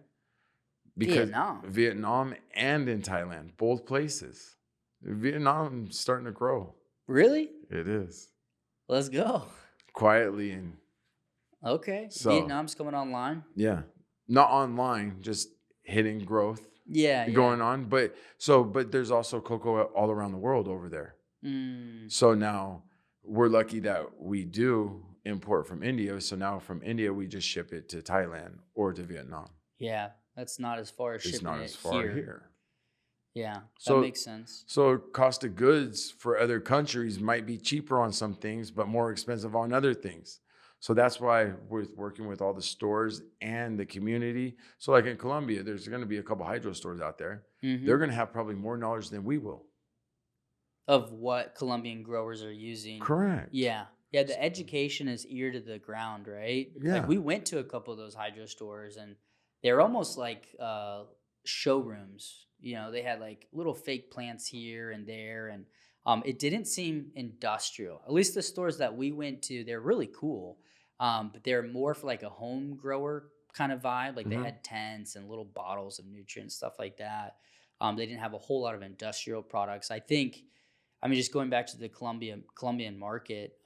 Because Vietnam. Vietnam and in Thailand, both places. Vietnam's starting to grow. Really? It is Let's go. quietly, and Okay. so Vietnam's coming online. yeah, not online, just hitting growth Yeah. Yeah. going on. But there's also cocoa all around the world over there. Mm. So now we're lucky that we do import from India. So now from India, we just ship it to Thailand or to Vietnam. Yeah. That's not as far as It's shipping not it as far here. here. Yeah. That So makes sense. so cost of goods for other countries might be cheaper on some things, but more expensive on other things. So that's why with working with all the stores and the community. So like in Colombia, there's going to be a couple hydro stores out there. Hmm. They're going to have probably more knowledge than we will. Of what Colombian growers are using. Correct. Yeah. Yeah, the education is ear to the ground, right? Yeah. Like we went to a couple of those hydro stores and they're almost like showrooms. You know, they had like little fake plants here and there, and it didn't seem industrial. At least the stores that we went to, they're really cool, but they're more for like a home grower kind of vibe. Like they Mhm. had tents and little bottles of nutrients, stuff like that. They didn't have a whole lot of industrial products. I think I mean, just going back to the Colombian market,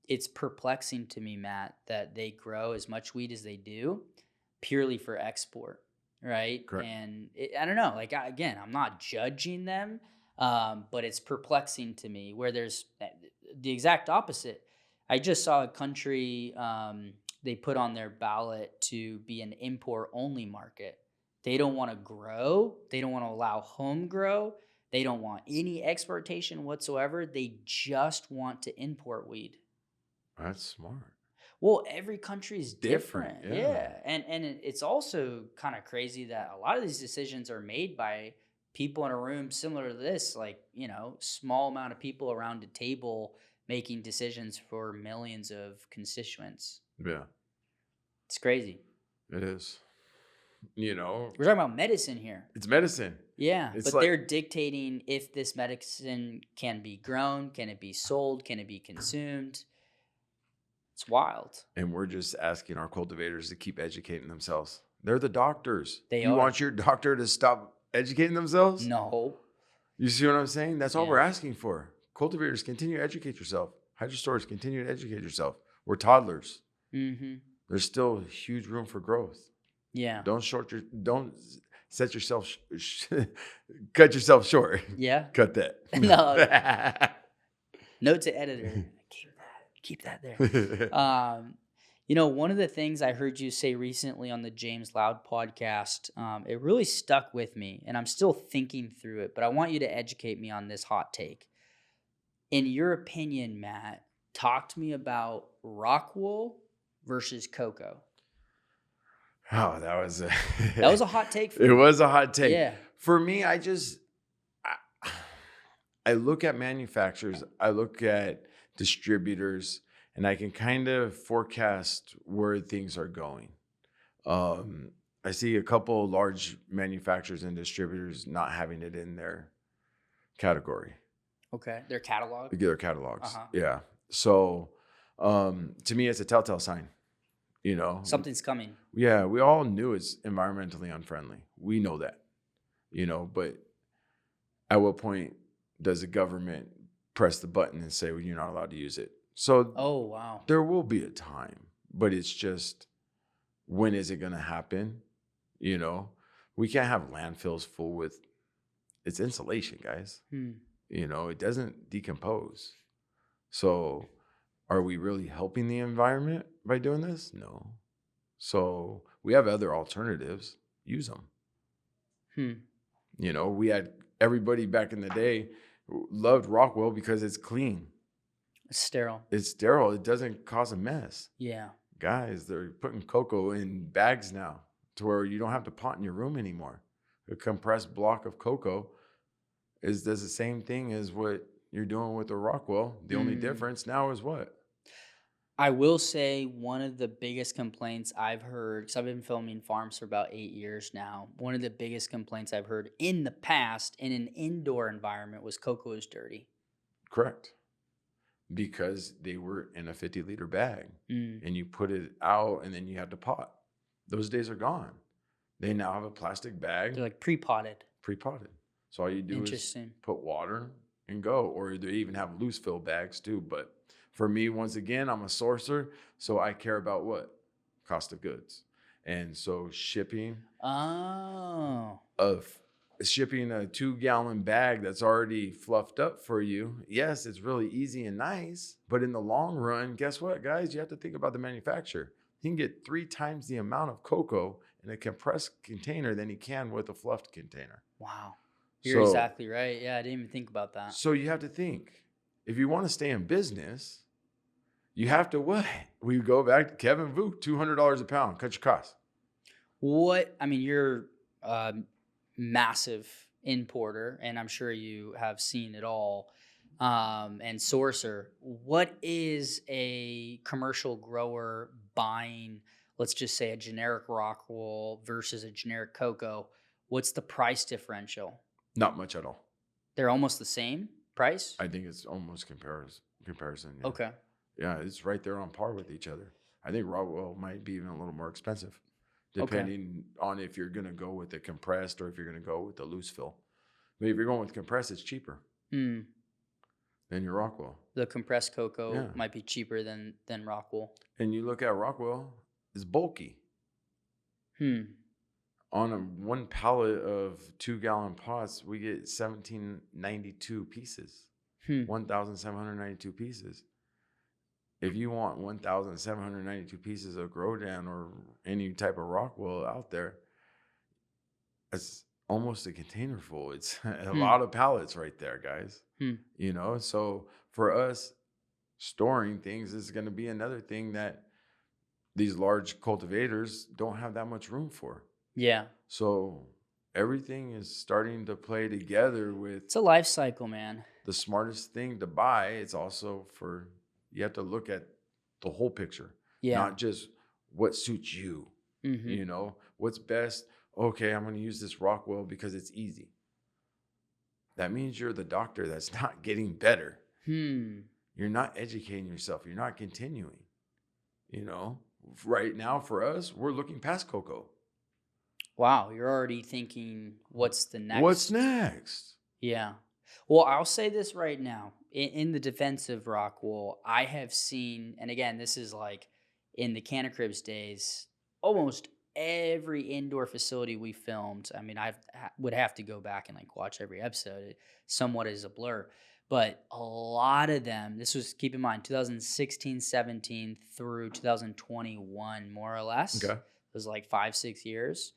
it's perplexing to me, Matt, that they grow as much weed as they do purely for export, right? Correct. And I don't know, like again, I'm not judging them, but it's perplexing to me where there's the exact opposite. I just saw a country they put on their ballot to be an import only market. They don't want to grow. They don't want to allow home grow. They don't want any exportation whatsoever. They just want to import weed. That's smart. Well, every country is Different, different. yeah. Yeah. It's also kind of crazy that a lot of these decisions are made by people in a room similar to this, like, you know, small amount of people around a table making decisions for millions of constituents. Yeah, It's crazy. it is. You know, We're talking about medicine here. it's medicine. Yeah, It's but like they're dictating if this medicine can be grown, can it be sold, can it be consumed. It's wild. and we're just asking our cultivators to keep educating themselves. They're the doctors. They You are. want your doctor to stop educating themselves? No. You see what I'm saying? That's all Yeah. we're asking for. Cultivators, continue to educate yourself. Hydro storage, continue to educate yourself. We're toddlers. Mm-hmm. There's still huge room for growth. Yeah. Don't set yourself cut yourself short. Yeah. Cut that. No. Note to editor. Keep that there. One of the things I heard you say recently on the James Loud podcast, it really stuck with me, and I'm still thinking through it, but I want you to educate me on this hot take. In your opinion, Matt, talk to me about rock wool versus cocoa. Oh, that was a hot take for it me. was a hot take. Yeah. For me, I look at manufacturers, I look at distributors, and I can kind of forecast where things are going. I see a couple large manufacturers and distributors not having it in their category. Okay. Their catalog? Their catalogs. Uh-huh. Yeah. So to me, it's a telltale sign. Something's coming. Yeah, we all knew it's environmentally unfriendly. We know that. But at what point does the government press the button and say, well, you're not allowed to use it? So Oh, wow. there will be a time, but it's just, when is it going to happen? We can't have landfills full with, it's insulation, guys. It doesn't decompose. So are we really helping the environment by doing this? No. So we have other alternatives. Use them. We had everybody back in the day loved Rockwell because it's clean. It's sterile. It's sterile. It doesn't cause a mess. Yeah. Guys, they're putting cocoa in bags now to where you don't have to pot in your room anymore. A compressed block of cocoa does the same thing as what you're doing with the Rockwell. The only difference now is what? I will say one of the biggest complaints I've heard, because I've been filming farms for about 8 years now, one of the biggest complaints I've heard in the past in an indoor environment was cocoa is dirty. Correct. Because they were in a 50-liter bag and you put it out and then you had to pot. Those days are gone. They now have a plastic bag. They're like pre-potted. Pre-potted. So all you do is put water and go. Or they even have loose fill bags too. But for me, once again, I'm a sourcer. So I care about what? Cost of goods. And so shipping shipping a 2-gallon bag that's already fluffed up for you. Yes, it's really easy and nice, but in the long run, guess what, guys? You have to think about the manufacturer. He can get 3 times the amount of cocoa in a compressed container than he can with a fluffed container. Wow. You're exactly right. Yeah, I didn't even think about that. So you have to think, if you want to stay in business, you have to what? We go back to Kevin Vu, $200 a pound, cut your costs. You're massive importer, and I'm sure you have seen it all, and sourcer. What is a commercial grower buying, let's just say, a generic rockwool versus a generic cocoa? What's the price differential? Not much at all. They're almost the same price? I think it's almost comparison. Yeah. Okay. Yeah, it's right there on par with each other. I think Rockwell might be even a little more expensive, depending on if you're going to go with the compressed or if you're going to go with the loose fill. But if you're going with compressed, it's cheaper than your Rockwell. The compressed cocoa might be cheaper than Rockwell. And you look at Rockwell, it's bulky. On one pallet of 2-gallon pots, we get 1,792 pieces. 1,792 pieces. If you want 1,792 pieces of Grodan or any type of Rockwell out there, it's almost a container full. It's a lot of pallets right there, guys. So for us, storing things is going to be another thing that these large cultivators don't have that much room for. Yeah. So everything is starting to play together with... It's a life cycle, man. The smartest thing to buy. It's also you have to look at the whole picture. Yeah. Not just what suits you. What's best. Okay, I'm going to use this Rockwell because it's easy. That means you're the doctor that's not getting better. You're not educating yourself. You're not continuing. Right now for us, we're looking past cocoa. Wow, you're already thinking what's the What's next. next? Yeah. Well, I'll say this right now. In the defense of Rockwool, I have seen, and again, this is like in the Canna Cribs days, almost every indoor facility we filmed. I mean, would have to go back and like watch every episode. It somewhat is a blur. But a lot of them, this was, keep in mind, 2016, 17 through 2021, more or less. Okay. It was like 5, 6 years.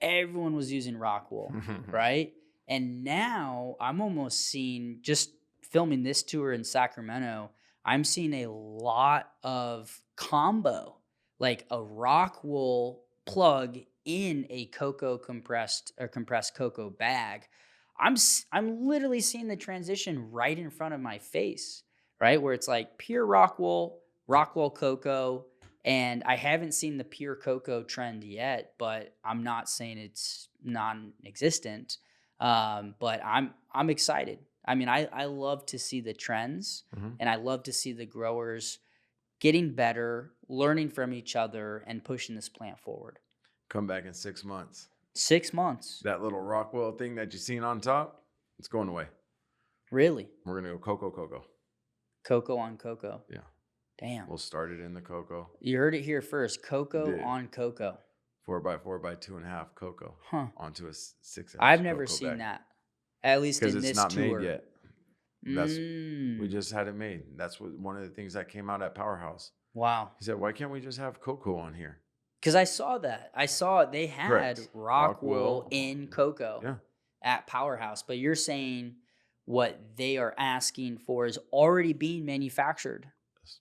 Everyone was using Rockwool, right? And now I'm almost seeing, just filming this tour in Sacramento, I'm seeing a lot of combo, like a Rockwool plug in a cocoa compressed or compressed cocoa bag. I'm literally seeing the transition right in front of my face, right? Where it's like pure Rockwool, Rockwool cocoa, and I haven't seen the pure cocoa trend yet, but I'm not saying it's non-existent. But I'm excited. I mean, I love to see the trends, Mhm. and I love to see the growers getting better, learning from each other, and pushing this plant forward. Come back in 6 months. 6 months, That little Rockwell thing that you seen on top, it's going away. really? We're gonna go cocoa. Cocoa on cocoa. Yeah, Damn. we'll start it in the cocoa. You heard it here first. Cocoa Did on cocoa. 4x4x2.5 cocoa Huh. onto a 6 inch. I've never cocoa seen bag. that. At least Because in it's this not tour. made yet. That's we Mm. just had it made. That's what one of the things that came out at Powerhouse. Wow. He said, "Why can't we just have cocoa on here?" Because I saw that. I saw they had Correct. Rockwool Rockwell. in cocoa Yeah. at Powerhouse, but you're saying what they are asking for is already being manufactured. It's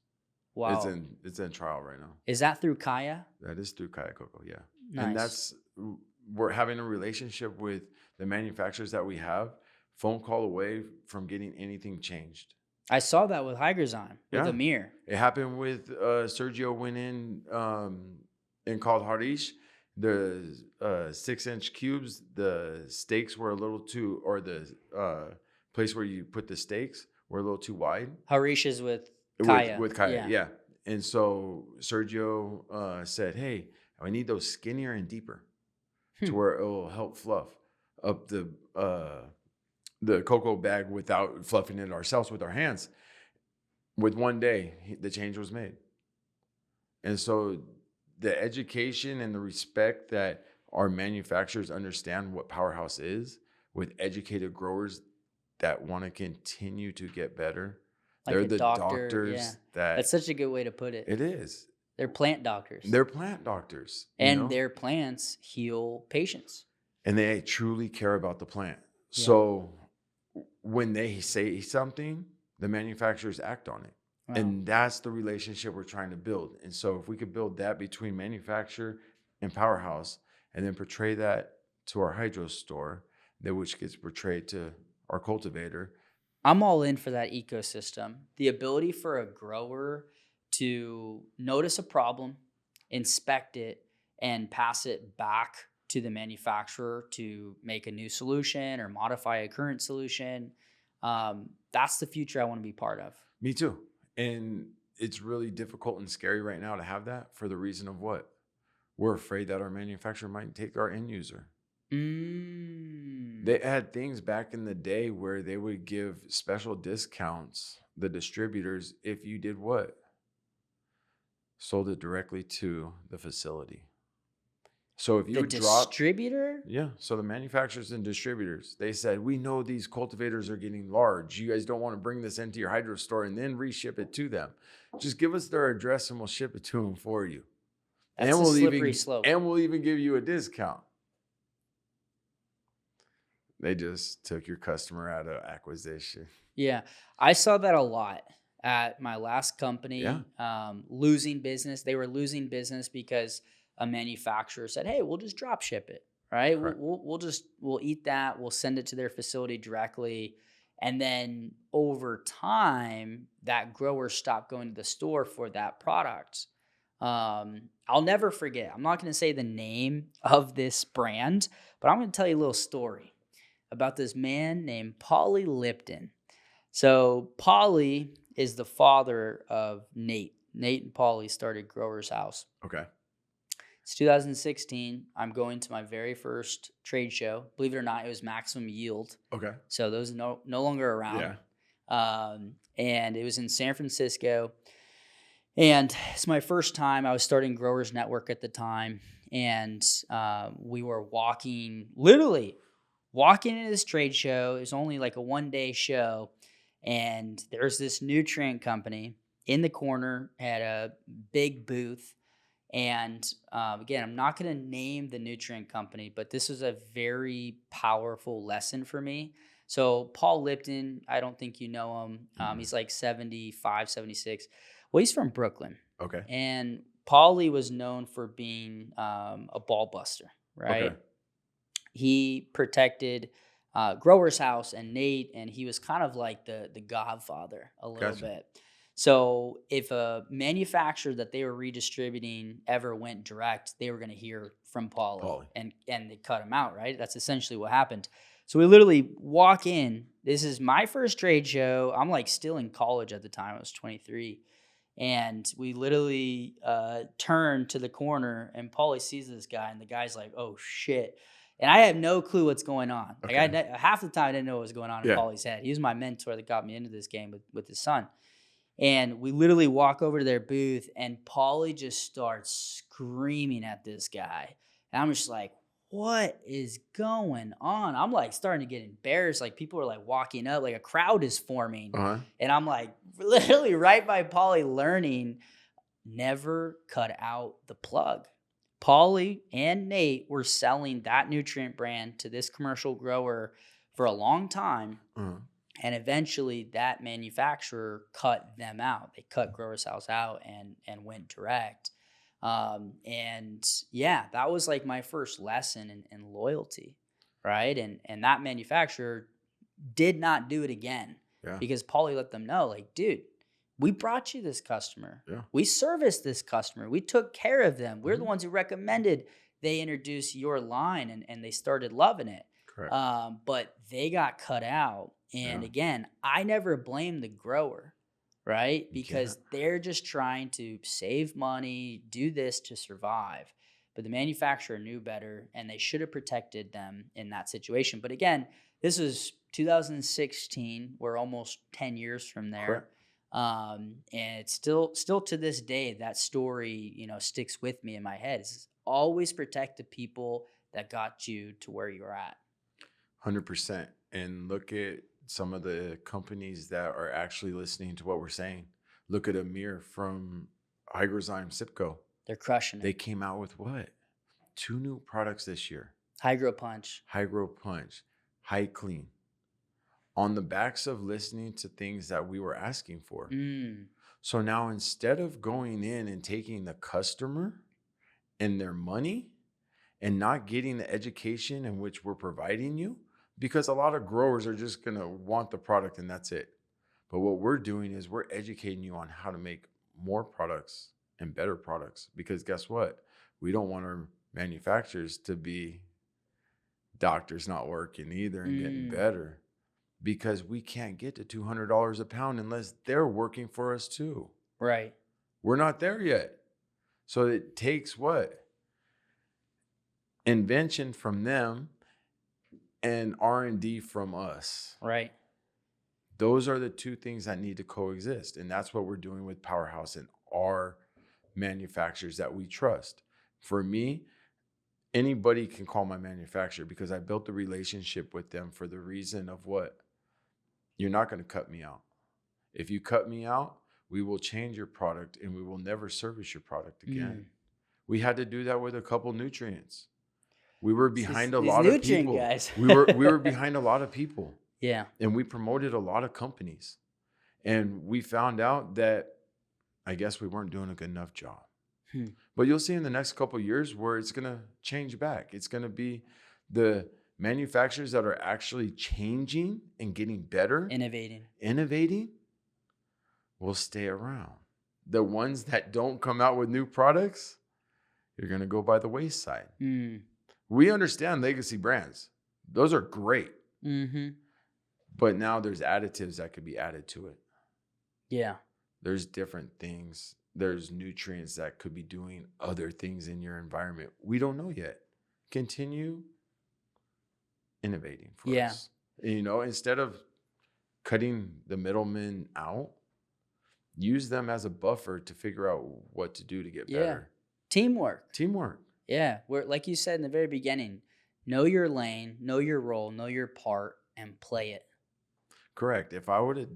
Wow. it's in trial right now. Is that through Kaya? That is through Kaya Cocoa, yeah. And Nice. we're having a relationship with the manufacturers that we have, phone call away from getting anything changed. I saw that with Hygrozyme, with Yeah. Amir. It happened with Sergio went in called Harish. The 6 inch cubes, the stakes were a little too, or the place where you put the stakes were a little too wide. Harish is with Kaya. With Kaya, yeah. And so Sergio said, "Hey, I need those skinnier and deeper to where it will help fluff up the cocoa bag without fluffing it ourselves with our hands." With one day, the change was made. And so the education and the respect that our manufacturers understand what Powerhouse is, with educated growers that want to continue to get better. Like They're a the doctor, doctors yeah. that That's such a good way to put it. it is. They're plant doctors. They're plant doctors. And their plants heal patients. And they truly care about the plant. Yeah. So when they say something, the manufacturers act on it. Wow. And that's the relationship we're trying to build. And so if we could build that between manufacturer and Powerhouse, and then portray that to our hydro store, that which gets portrayed to our cultivator. I'm all in for that ecosystem. The ability for a grower to notice a problem, inspect it, and pass it back to the manufacturer to make a new solution or modify a current solution. That's the future I want to be part of. Me too. And it's really difficult and scary right now to have that for the reason of what? We're afraid that our manufacturer might take our end user. They had things back in the day where they would give special discounts, the distributors, if you did what? Sold it directly to the facility. So if you The drop, distributor? yeah. So the manufacturers and distributors, they said, "We know these cultivators are getting large. You guys don't want to bring this into your hydro store and then reship it to them. Just give us their address and we'll ship it to them for you. That's a slippery slope. And we'll even give you a discount." They just took your customer out of acquisition. Yeah, I saw that a lot at my last company. Yeah. Losing business. They were losing business because a manufacturer said, "Hey, we'll just drop ship it, right? Correct. We'll eat that. We'll send it to their facility directly." And then over time, that grower stopped going to the store for that product. I'll never forget. I'm not going to say the name of this brand, but I'm going to tell you a little story about this man named Paulie Lipton. So Paulie is the father of Nate. Nate and Paulie started Grower's House. Okay. It's 2016. I'm going to my very first trade show. Believe it or not, it was Maximum Yield. Okay. So those no longer around. Yeah. And it was in San Francisco. And it's my first time. I was starting Growers Network at the time. And we were literally walking into this trade show. It was only like a 1-day show. And there's this nutrient company in the corner, had a big booth. And again, I'm not going to name the nutrient company, but this was a very powerful lesson for me. So Paul Lipton, I don't think you know him. He's like 75, 76. Well, he's from Brooklyn. Okay. And Paulie was known for being a ball buster, right? Okay. He protected Grower's House and Nate, and he was kind of like the godfather a little Gotcha. bit. So if a manufacturer that they were redistributing ever went direct, they were going to hear from Paulie. And they cut him out, right? That's essentially what happened. So we literally walk in. This is my first trade show. I'm like still in college at the time. I was 23. And we literally turn to the corner, and Paulie sees this guy, and the guy's like, "Oh shit!" And I have no clue what's going on. Okay. Like half the time I didn't know what was going on in Yeah. Paulie's head. He was my mentor that got me into this game with his son. And we literally walk over to their booth, and Paulie just starts screaming at this guy. And I'm just like, what is going on? I'm like starting to get embarrassed. Like people are like walking up, like a crowd is forming. Uh-huh. And I'm like literally right by Paulie learning, never cut out the plug. Paulie and Nate were selling that nutrient brand to this commercial grower for a long time. Uh-huh. And eventually that manufacturer cut them out. They cut Growers House out and went direct. And yeah, that was like my first lesson in loyalty, right? And that manufacturer did not do it again. Yeah. Because Paulie let them know, like, dude, we brought you this customer. Yeah. We serviced this customer. We took care of them. We're the ones who recommended they introduce your line, and they started loving it. Correct. But they got cut out. And again, I never blame the grower, right? Because they're just trying to save money, do this to survive. But the manufacturer knew better, and they should have protected them in that situation. But again, this was 2016. We're almost 10 years from there. Correct. And it's still to this day, that story, sticks with me in my head. It's always protect the people that got you to where you're at. 100%. And look at some of the companies that are actually listening to what we're saying. Look at Amir from Hygrozyme Sipco. They're crushing it. They came out with what? 2 new products this year. Hygro Punch, High Clean. On the backs of listening to things that we were asking for. So now instead of going in and taking the customer and their money and not getting the education in which we're providing you, because a lot of growers are just going to want the product and that's it. But what we're doing is we're educating you on how to make more products and better products. Because guess what? We don't want our manufacturers to be doctors not working either and getting better. Because we can't get to $200 a pound unless they're working for us too. right? We're not there yet. So it takes what? Invention from them and R&D from us. Right. Those are the two things that need to coexist. And that's what we're doing with Powerhouse and our manufacturers that we trust. For me, anybody can call my manufacturer because I built the relationship with them for the reason of what? You're not going to cut me out. If you cut me out, we will change your product and we will never service your product again. We had to do that with a couple nutrients. We were behind a lot of people. Guys. we were behind a lot of people. Yeah. And we promoted a lot of companies. And we found out that I guess we weren't doing a good enough job. But you'll see in the next couple of years where it's going to change back. It's going to be the manufacturers that are actually changing and getting better, innovating will stay around. The ones that don't come out with new products, you're going to go by the wayside. We understand legacy brands. Those are great. But now there's additives that could be added to it. Yeah. There's different things there's nutrients that could be doing other things in your environment. We don't know yet. Continue innovating for Yeah. us. Instead of cutting the middlemen out, use them as a buffer to figure out what to do to get Yeah. better. Teamwork. Yeah. We're like you said in the very beginning, know your lane, know your role, know your part, and play it. Correct. If I would have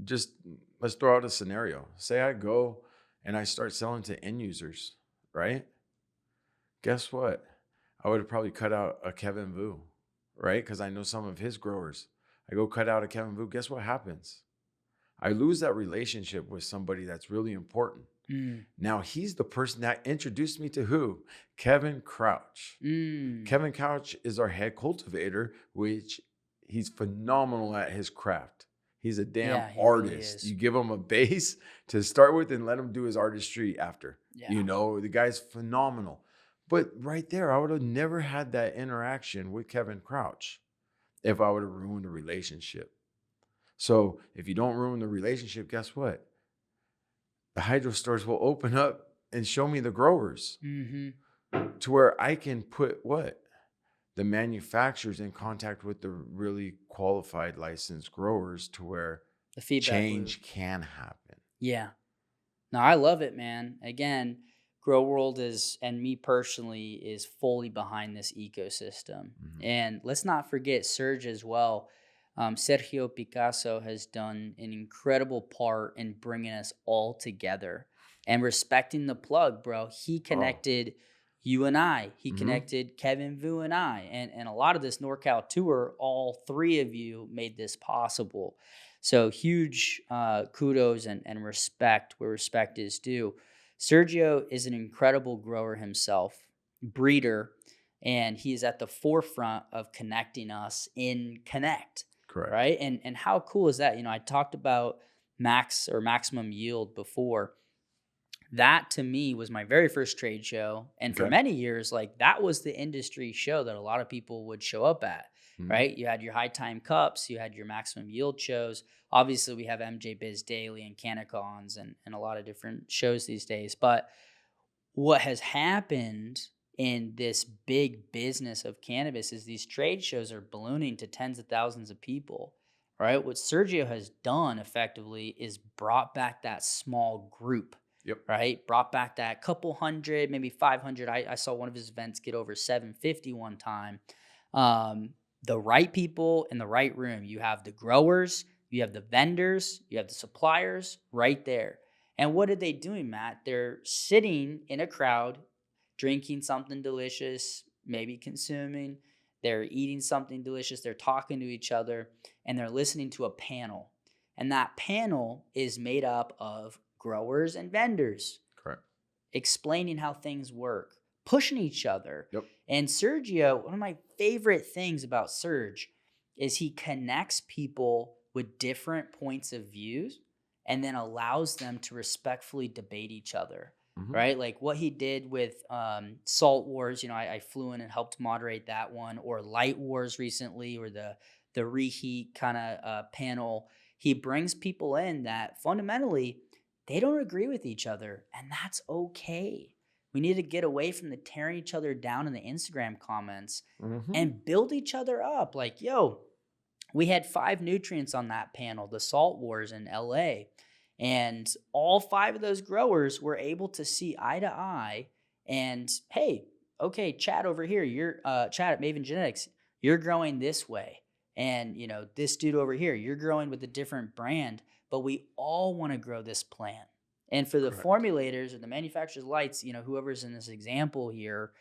just, let's throw out a scenario. Say I go and I start selling to end users, right? Guess what? I would have probably cut out a Kevin Vu, right? Because I know some of his growers. I go cut out a Kevin Vu. Guess what happens? I lose that relationship with somebody that's really important. Now he's the person that introduced me to who? Kevin Crouch. Kevin Crouch is our head cultivator, which he's phenomenal at his craft. He's a damn he really artist. is. You give him a base to start with and let him do his artistry after. Yeah. The guy's phenomenal. But right there, I would have never had that interaction with Kevin Crouch if I would have ruined the relationship. So if you don't ruin the relationship, guess what? The hydro stores will open up and show me the growers to where I can put what? The manufacturers in contact with the really qualified licensed growers to where The feedback change loop. can happen. Yeah. No, I love it, man. Again, Grow World is, and me personally, is fully behind this ecosystem. And let's not forget Surge as well. Sergio Picasso has done an incredible part in bringing us all together and respecting the plug, bro. He connected you and I. He connected Kevin Vu and I. And a lot of this NorCal tour, all three of you made this possible. So huge kudos and respect where respect is due. Sergio is an incredible grower himself, breeder, and he is at the forefront of connecting us in Connect. Correct. Right? And how cool is that? I talked about max or maximum yield before. That to me was my very first trade show. And for many years, like that was the industry show that a lot of people would show up at, right? You had your high time cups, you had your maximum yield shows. Obviously, we have MJ Biz Daily and Canicons and a lot of different shows these days. But what has happened in this big business of cannabis is these trade shows are ballooning to tens of thousands of people, right? What Sergio has done effectively is brought back that small group. Yep. Right? Brought back that couple hundred, maybe 500. I saw one of his events get over 750 one time. The right people in the right room. You have the growers, you have the vendors, you have the suppliers right there. And what are they doing, Matt? They're sitting in a crowd, drinking something delicious, maybe consuming. They're eating something delicious. They're talking to each other, and they're listening to a panel. And that panel is made up of growers and vendors. Correct. Explaining how things work, pushing each other. Yep. And Sergio, one of my favorite things about Serge is he connects people with different points of views and then allows them to respectfully debate each other. Right? Like what he did with Salt Wars, I flew in and helped moderate that one, or Light Wars recently, or the Reheat kind of panel. He brings people in that fundamentally they don't agree with each other, and that's okay. We need to get away from the tearing each other down in the Instagram comments and build each other up. Like, yo, we had 5 nutrients on that panel, the Salt Wars in LA, and all 5 of those growers were able to see eye to eye and, hey, okay, Chad over here, you're Chad at Maven Genetics, you're growing this way. And, this dude over here, you're growing with a different brand, but we all want to grow this plant. And for the formulators or the manufacturers of lights, whoever's in this example here,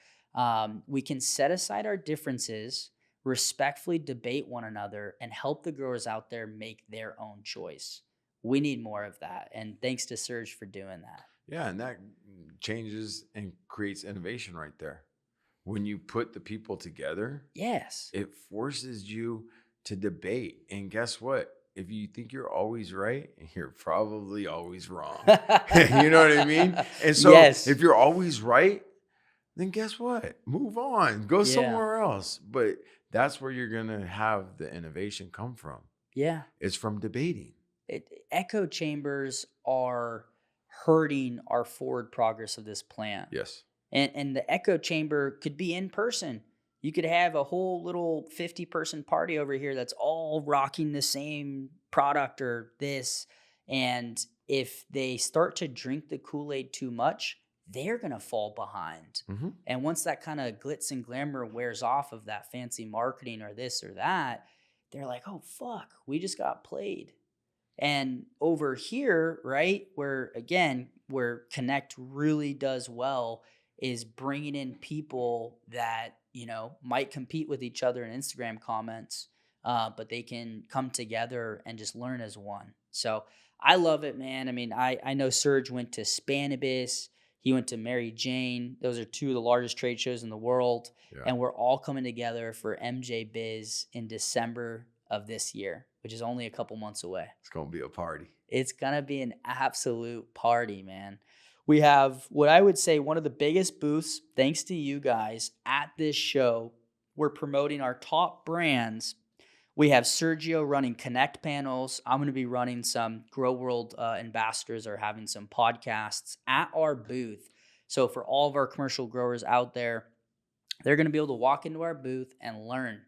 we can set aside our differences, respectfully debate one another, and help the growers out there make their own choice. We need more of that. And thanks to Serge for doing that. Yeah, and that changes and creates innovation right there. When you put the people together, yes, it forces you to debate. And guess what? If you think you're always right, you're probably always wrong. You know what I mean? And so if you're always right, then guess what? Move on. Go somewhere else. But that's where you're going to have the innovation come from. Yeah. It's from debating. Echo chambers are hurting our forward progress of this plant. Yes. And the echo chamber could be in person. You could have a whole little 50-person party over here that's all rocking the same product or this. And if they start to drink the Kool-Aid too much, they're going to fall behind. Mm-hmm. And once that kind of glitz and glamour wears off of that fancy marketing or this or that, they're like, oh, fuck, we just got played. And over here, right, where again, where Connect really does well is bringing in people that, might compete with each other in Instagram comments, but they can come together and just learn as one. So I love it, man. I mean, I know Serge went to Spanibus. He went to Mary Jane. Those are two of the largest trade shows in the world. Yeah. And we're all coming together for MJ Biz in December of this year, which is only a couple months away. It's going to be a party. It's going to be an absolute party, man. We have what I would say one of the biggest booths, thanks to you guys, at this show. We're promoting our top brands. We have Sergio running Connect panels. I'm going to be running some Grow World ambassadors or having some podcasts at our booth. So for all of our commercial growers out there, they're going to be able to walk into our booth and learn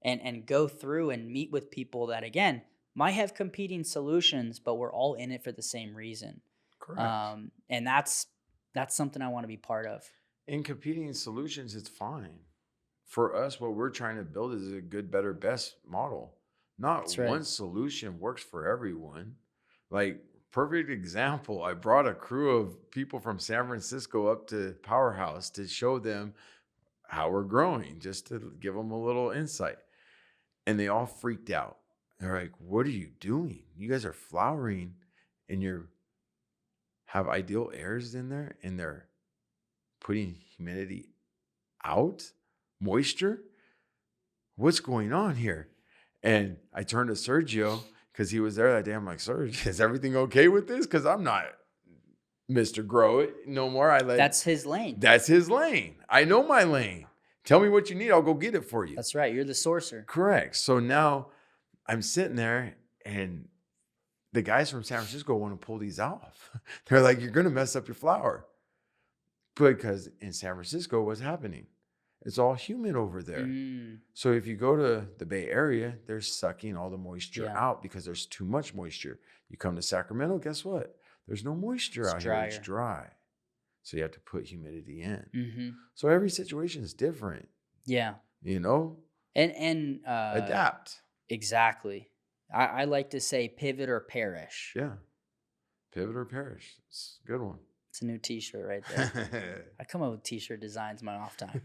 and go through and meet with people that, again, might have competing solutions, but we're all in it for the same reason. Correct. And that's something I want to be part of. In competing solutions, it's fine. For us, what we're trying to build is a good, better, best model. Not That's right. one solution works for everyone. Like, perfect example, I brought a crew of people from San Francisco up to Powerhouse to show them how we're growing, just to give them a little insight. And they all freaked out. They're like, what are you doing? You guys are flowering and you have ideal airs in there and they're putting humidity out, moisture. What's going on here? And I turned to Sergio because he was there that day. I'm like, Sergio, is everything okay with this? Because I'm not Mr. Grow It no more. That's his lane. That's his lane. I know my lane. Tell me what you need. I'll go get it for you. That's right. You're the sourcer. Correct. So now I'm sitting there and the guys from San Francisco want to pull these off. They're like, you're going to mess up your flower. Because in San Francisco, what's happening? It's all humid over there. So if you go to the Bay Area, they're sucking all the moisture out because there's too much moisture. You come to Sacramento, guess what? There's no moisture out here. It's dry. So you have to put humidity in. So every situation is different. Yeah. And adapt. Exactly. I like to say pivot or perish. Yeah. Pivot or perish. It's a good one. It's a new t-shirt right there. I come up with t-shirt designs in my off time.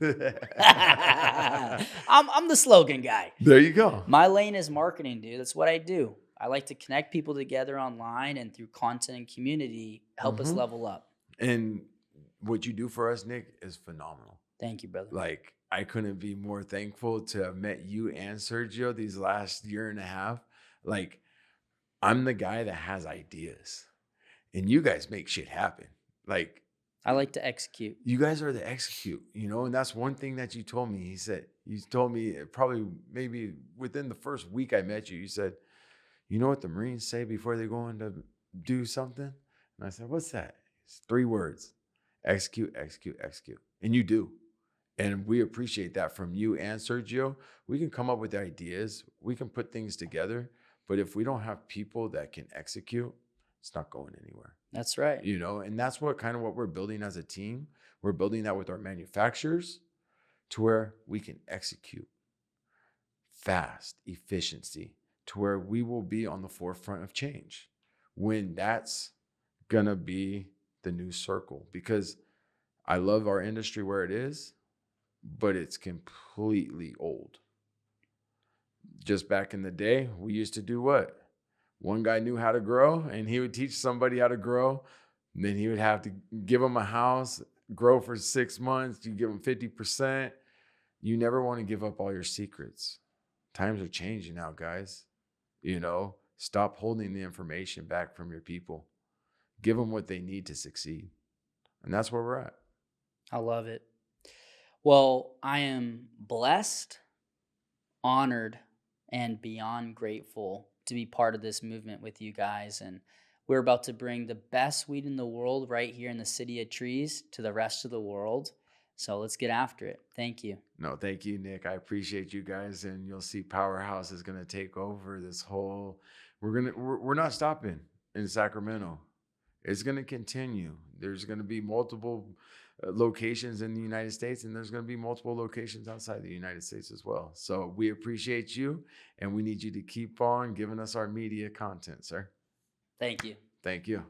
I'm the slogan guy. There you go. My lane is marketing, dude. That's what I do. I like to connect people together online and through content and community, help us level up. And what you do for us, Nick, is phenomenal. Thank you, brother. Like, I couldn't be more thankful to have met you and Sergio these last year and a half. Like, I'm the guy that has ideas and you guys make shit happen. Like, I like to execute. You guys are the execute, and that's one thing that you told me. You told me probably maybe within the first week I met you, you said, you know what the Marines say before they go in to do something? And I said, what's that? It's 3 words: execute, execute, execute. And you do. And we appreciate that from you and Sergio. We can come up with ideas. We can put things together. But if we don't have people that can execute, it's not going anywhere. That's right. And that's what we're building as a team. We're building that with our manufacturers to where we can execute fast, efficiency, to where we will be on the forefront of change when that's going to be the new circle. Because I love our industry where it is, but it's completely old. Just back in the day, we used to do what? One guy knew how to grow and he would teach somebody how to grow. And then he would have to give them a house, grow for 6 months. You give them 50%. You never want to give up all your secrets. Times are changing now, guys. Stop holding the information back from your people. Give them what they need to succeed. And that's where we're at. I love it. Well, I am blessed, honored, and beyond grateful to be part of this movement with you guys. And We're about to bring the best weed in the world right here in the City of Trees to the rest of the world. So let's get after it. Thank you. No, thank you, Nick. I appreciate you guys, and you'll see Powerhouse is going to take over this whole. We're not stopping in Sacramento. It's going to continue. There's going to be multiple locations in the United States, and there's going to be multiple locations outside the United States as well. So we appreciate you, and we need you to keep on giving us our media content, sir. Thank you. Thank you.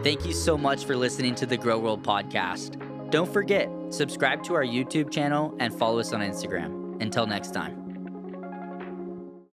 Thank you so much for listening to the Grow World podcast. Don't forget, subscribe to our YouTube channel and follow us on Instagram. Until next time.